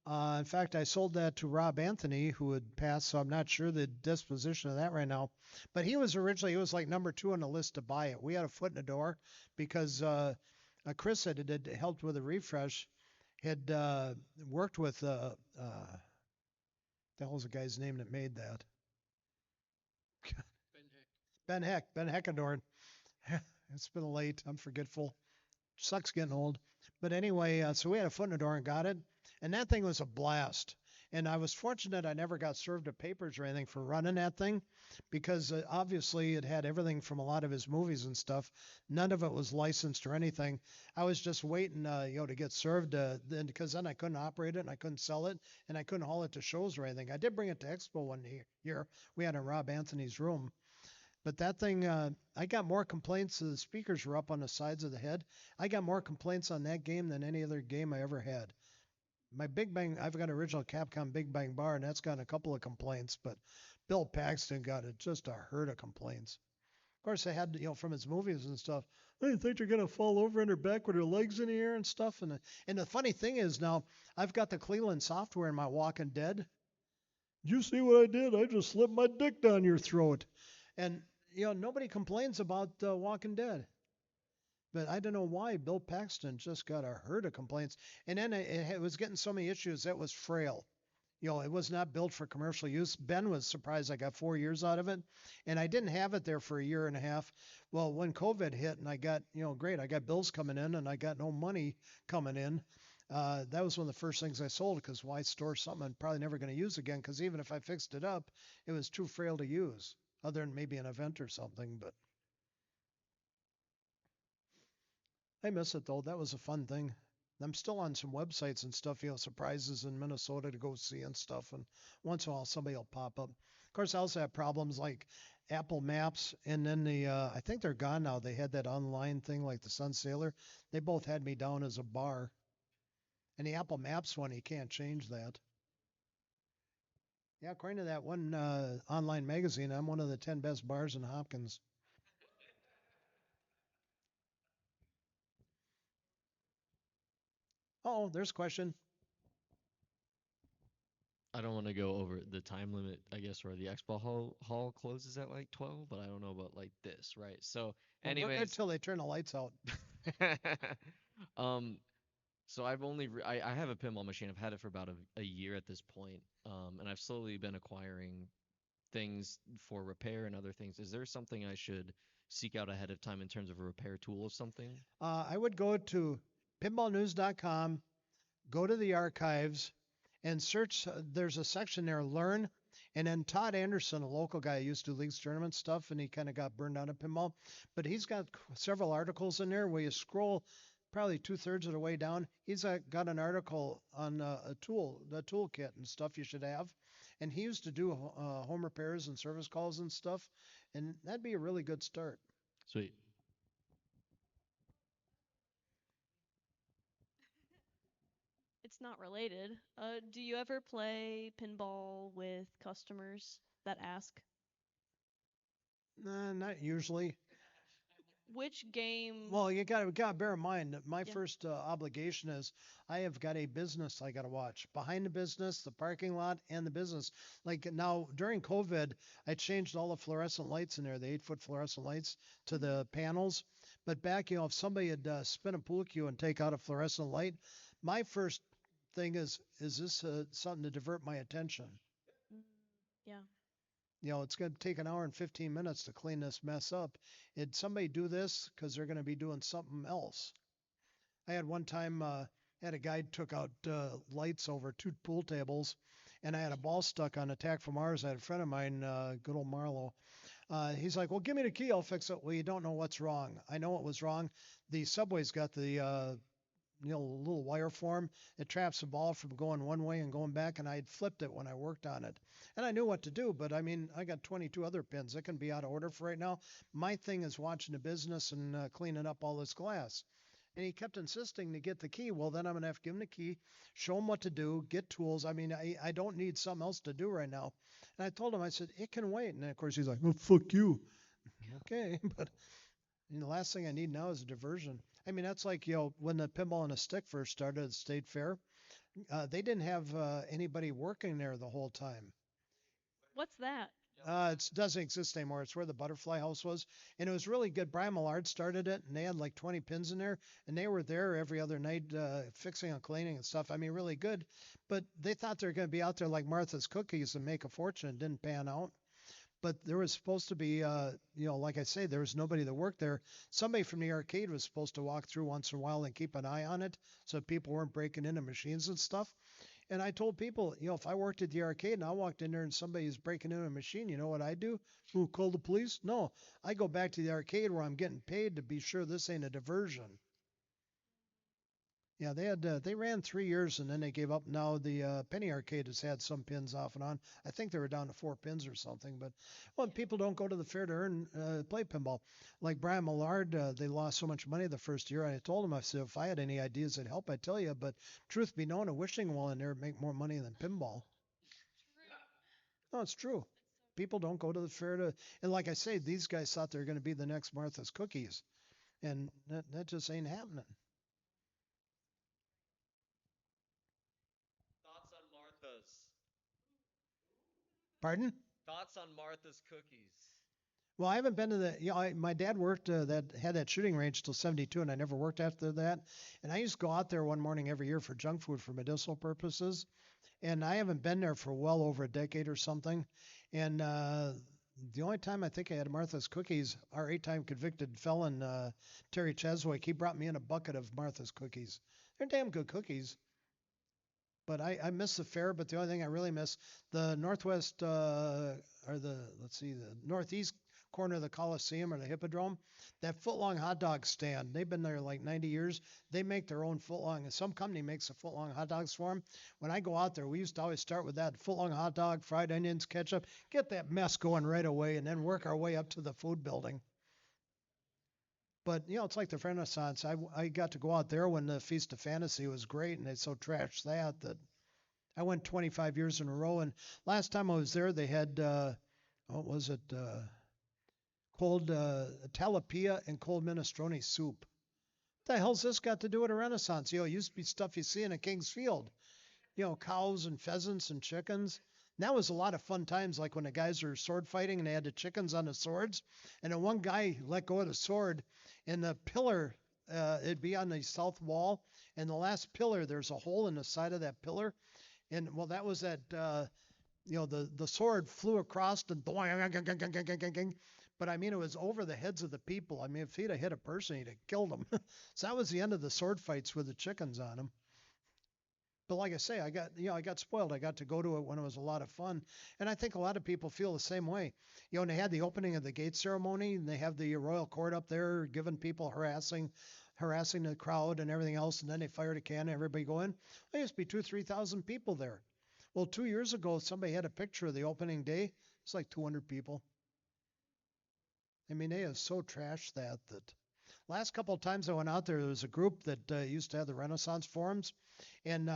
In fact, I sold that to Rob Anthony, who had passed, so I'm not sure the disposition of that right now. But he was like number 2 on the list to buy it. We had a foot in the door because Chris had helped with a refresh, had worked with, the hell's the guy's name that made that? Ben Heckendorn. It's been late. I'm forgetful. Sucks getting old. But anyway, so we had a foot in the door and got it. And that thing was a blast. And I was fortunate I never got served a papers or anything for running that thing because obviously it had everything from a lot of his movies and stuff. None of it was licensed or anything. I was just waiting, to get served because then I couldn't operate it and I couldn't sell it and I couldn't haul it to shows or anything. I did bring it to Expo one year. We had in Rob Anthony's room. But that thing, I got more complaints. The speakers were up on the sides of the head. I got more complaints on that game than any other game I ever had. My Big Bang, I've got original Capcom Big Bang Bar, and that's gotten a couple of complaints. But Bill Paxton got just a herd of complaints. Of course, I had, from his movies and stuff. I think they're gonna fall over on their back with their legs in the air and stuff. And the funny thing is now, I've got the Cleveland software in my Walking Dead. Did you see what I did? I just slipped my dick down your throat. And nobody complains about Walking Dead. But I don't know why Bill Paxton just got a herd of complaints. And then it was getting so many issues that was frail. It was not built for commercial use. Ben was surprised I got 4 years out of it. And I didn't have it there for a year and a half. Well, when COVID hit and I got, great, I got bills coming in and I got no money coming in. That was one of the first things I sold because why store something I'm probably never going to use again? Because even if I fixed it up, it was too frail to use. Other than maybe an event or something, but I miss it though. That was a fun thing. I'm still on some websites and stuff, surprises in Minnesota to go see and stuff, and once in a while somebody will pop up. Of course, I also have problems like Apple Maps, and then I think they're gone now. They had that online thing like the Sun Sailor. They both had me down as a bar. And the Apple Maps one, you can't change that. Yeah, according to that one online magazine, I'm one of the 10 best bars in Hopkins. Oh, there's a question. I don't want to go over the time limit, I guess, where the Expo hall closes at like 12, but I don't know about like this, right? So, anyways, until they turn the lights out. So I've only I have a pinball machine. I've had it for about a year at this point, and I've slowly been acquiring things for repair and other things. Is there something I should seek out ahead of time in terms of a repair tool or something? I would go to pinballnews.com, go to the archives, and search. There's a section there, Learn. And then Todd Anderson, a local guy, used to do leagues tournament stuff, and he kind of got burned out of pinball. But he's got several articles in there where you scroll probably 2/3 of the way down. He's got an article on the toolkit and stuff you should have. And he used to do home repairs and service calls and stuff. And that'd be a really good start. Sweet. It's not related. Do you ever play pinball with customers that ask? Nah, not usually. Which game? Well, you got to bear in mind that my Yeah. first obligation is I have got a business I got to watch. Behind the business, the parking lot, and the business. Like now during COVID, I changed all the fluorescent lights in there, the 8-foot fluorescent lights to the panels. But back, if somebody had spin a pool cue and take out a fluorescent light, my first thing is this something to divert my attention? Yeah. It's going to take an hour and 15 minutes to clean this mess up. Did somebody do this because they're going to be doing something else? I had one time, had a guy took out lights over 2 pool tables, and I had a ball stuck on Attack from Mars. I had a friend of mine, good old Marlowe. He's like, well, give me the key, I'll fix it. Well, you don't know what's wrong. I know what was wrong. The subway's got the little wire form. It traps the ball from going one way and going back, and I had flipped it when I worked on it. And I knew what to do, but I mean, I got 22 other pins. That can be out of order for right now. My thing is watching the business and cleaning up all this glass. And he kept insisting to get the key. Well, then I'm going to have to give him the key, show him what to do, get tools. I mean, I don't need something else to do right now. And I told him, I said, it can wait. And of course, he's like, oh, fuck you. Okay, but the last thing I need now is a diversion. I mean, that's like, when the pinball and a stick first started at State Fair, they didn't have anybody working there the whole time. What's that? It doesn't exist anymore. It's where the Butterfly House was. And it was really good. Brian Millard started it, and they had like 20 pins in there. And they were there every other night fixing and cleaning and stuff. I mean, really good. But they thought they were going to be out there like Martha's Cookies and make a fortune. It didn't pan out. But there was supposed to be, like I say, there was nobody that worked there. Somebody from the arcade was supposed to walk through once in a while and keep an eye on it so people weren't breaking into machines and stuff. And I told people, if I worked at the arcade and I walked in there and somebody's breaking into a machine, you know what I do? Who, call the police? No, I go back to the arcade where I'm getting paid to be sure this ain't a diversion. Yeah, they ran 3 years and then they gave up. Now the Penny Arcade has had some pins off and on. I think they were down to 4 pins or something. But people don't go to the fair to play pinball. Like Brian Millard, they lost so much money the first year. I told him, I said, if I had any ideas that help, I'd tell you. But truth be known, a wishing well in there would make more money than pinball. No, it's true. People don't go to the fair to, and like I say, these guys thought they were going to be the next Martha's Cookies, and that just ain't happening. Thoughts on Martha's? Pardon? Thoughts on Martha's Cookies? Well, I haven't been to the. My dad worked had that shooting range till '72, and I never worked after that. And I used to go out there one morning every year for junk food for medicinal purposes. And I haven't been there for well over a decade or something. And the only time I think I had Martha's Cookies, our 8-time convicted felon, Terry Cheswick, he brought me in a bucket of Martha's Cookies. They're damn good cookies. But I miss the fair, but the only thing I really miss, the northwest, the northeast corner of the Coliseum or the Hippodrome, that foot-long hot dog stand. They've been there like 90 years. They make their own foot-long. Some company makes the foot-long hot dogs for them. When I go out there, we used to always start with that foot-long hot dog, fried onions, ketchup, get that mess going right away, and then work our way up to the food building. But, it's like the Renaissance. I got to go out there when the Feast of Fantasy was great, and they so trashed that I went 25 years in a row. And last time I was there, they had, what was it, cold tilapia and cold minestrone soup. What the hell's this got to do with a Renaissance? It used to be stuff you see in a King's Field. Cows and pheasants and chickens. And that was a lot of fun times, like when the guys were sword fighting and they had the chickens on the swords. And then one guy let go of the sword, and the pillar, it'd be on the south wall. And the last pillar, there's a hole in the side of that pillar. And, well, that was that, the sword flew across and but I mean, it was over the heads of the people. I mean, if he'd have hit a person, he'd have killed them. So that was the end of the sword fights with the chickens on them. But like I say, I got spoiled. I got to go to it when it was a lot of fun. And I think a lot of people feel the same way. And they had the opening of the gate ceremony, and they have the royal court up there giving people harassing harassing the crowd and everything else, and then they fired a can, everybody going. There used to be 3,000 people there. Well, 2 years ago, somebody had a picture of the opening day. It's like 200 people. I mean, they have so trashed that last couple of times I went out there, there was a group that used to have the Renaissance forums, and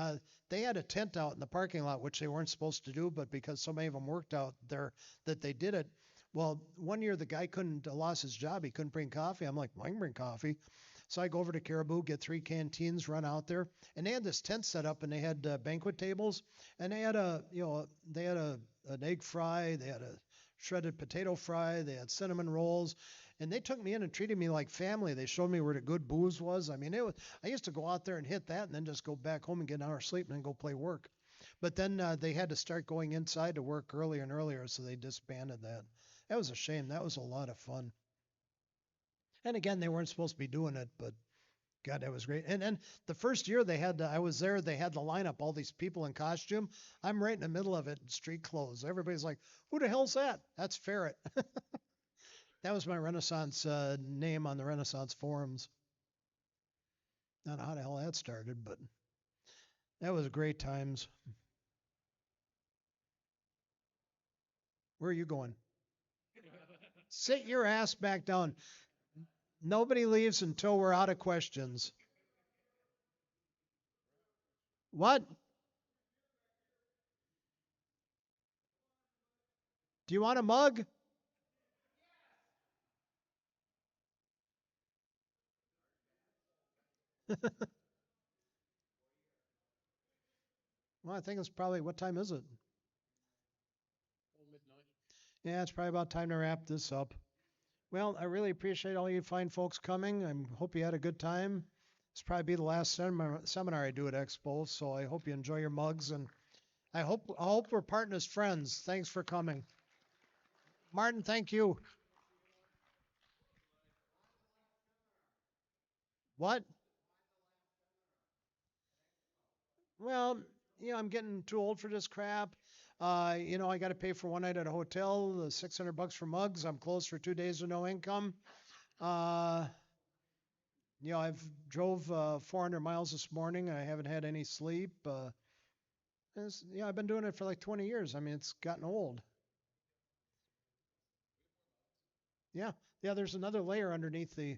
they had a tent out in the parking lot, which they weren't supposed to do, but because so many of them worked out there, that they did it. Well, one year the guy couldn't lost his job. He couldn't bring coffee. I'm like, well, I can bring coffee. So I go over to Caribou, get 3 canteens, run out there, and they had this tent set up, and they had banquet tables, and they had an egg fry, they had a shredded potato fry, they had cinnamon rolls, and they took me in and treated me like family. They showed me where the good booze was. I mean, I used to go out there and hit that, and then just go back home and get an hour's sleep, and then go play work. But then they had to start going inside to work earlier and earlier, so they disbanded that. That was a shame. That was a lot of fun. And again, they weren't supposed to be doing it, but God, that was great. And then the first year I was there, they had the lineup, all these people in costume. I'm right in the middle of it in street clothes. Everybody's like, who the hell's that? That's Ferret. That was my Renaissance name on the Renaissance forums. I don't know how the hell that started, but that was great times. Where are you going? Sit your ass back down. Nobody leaves until we're out of questions. What? Do you want a mug? Well, I think it's probably, what time is it? Yeah, it's probably about time to wrap this up. Well, I really appreciate all you fine folks coming. I hope you had a good time. This probably be the last seminar I do at Expo, so I hope you enjoy your mugs, and I hope we're parting as friends. Thanks for coming. Martin, thank you. What? Well, I'm getting too old for this crap. I got to pay for one night at a hotel, the $600 for mugs. I'm closed for 2 days with no income. Uh, I've drove 400 miles this morning. I haven't had any sleep. I've been doing it for like 20 years. I mean, it's gotten old. Yeah, yeah. There's another layer underneath the.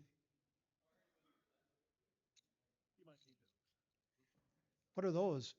What are those?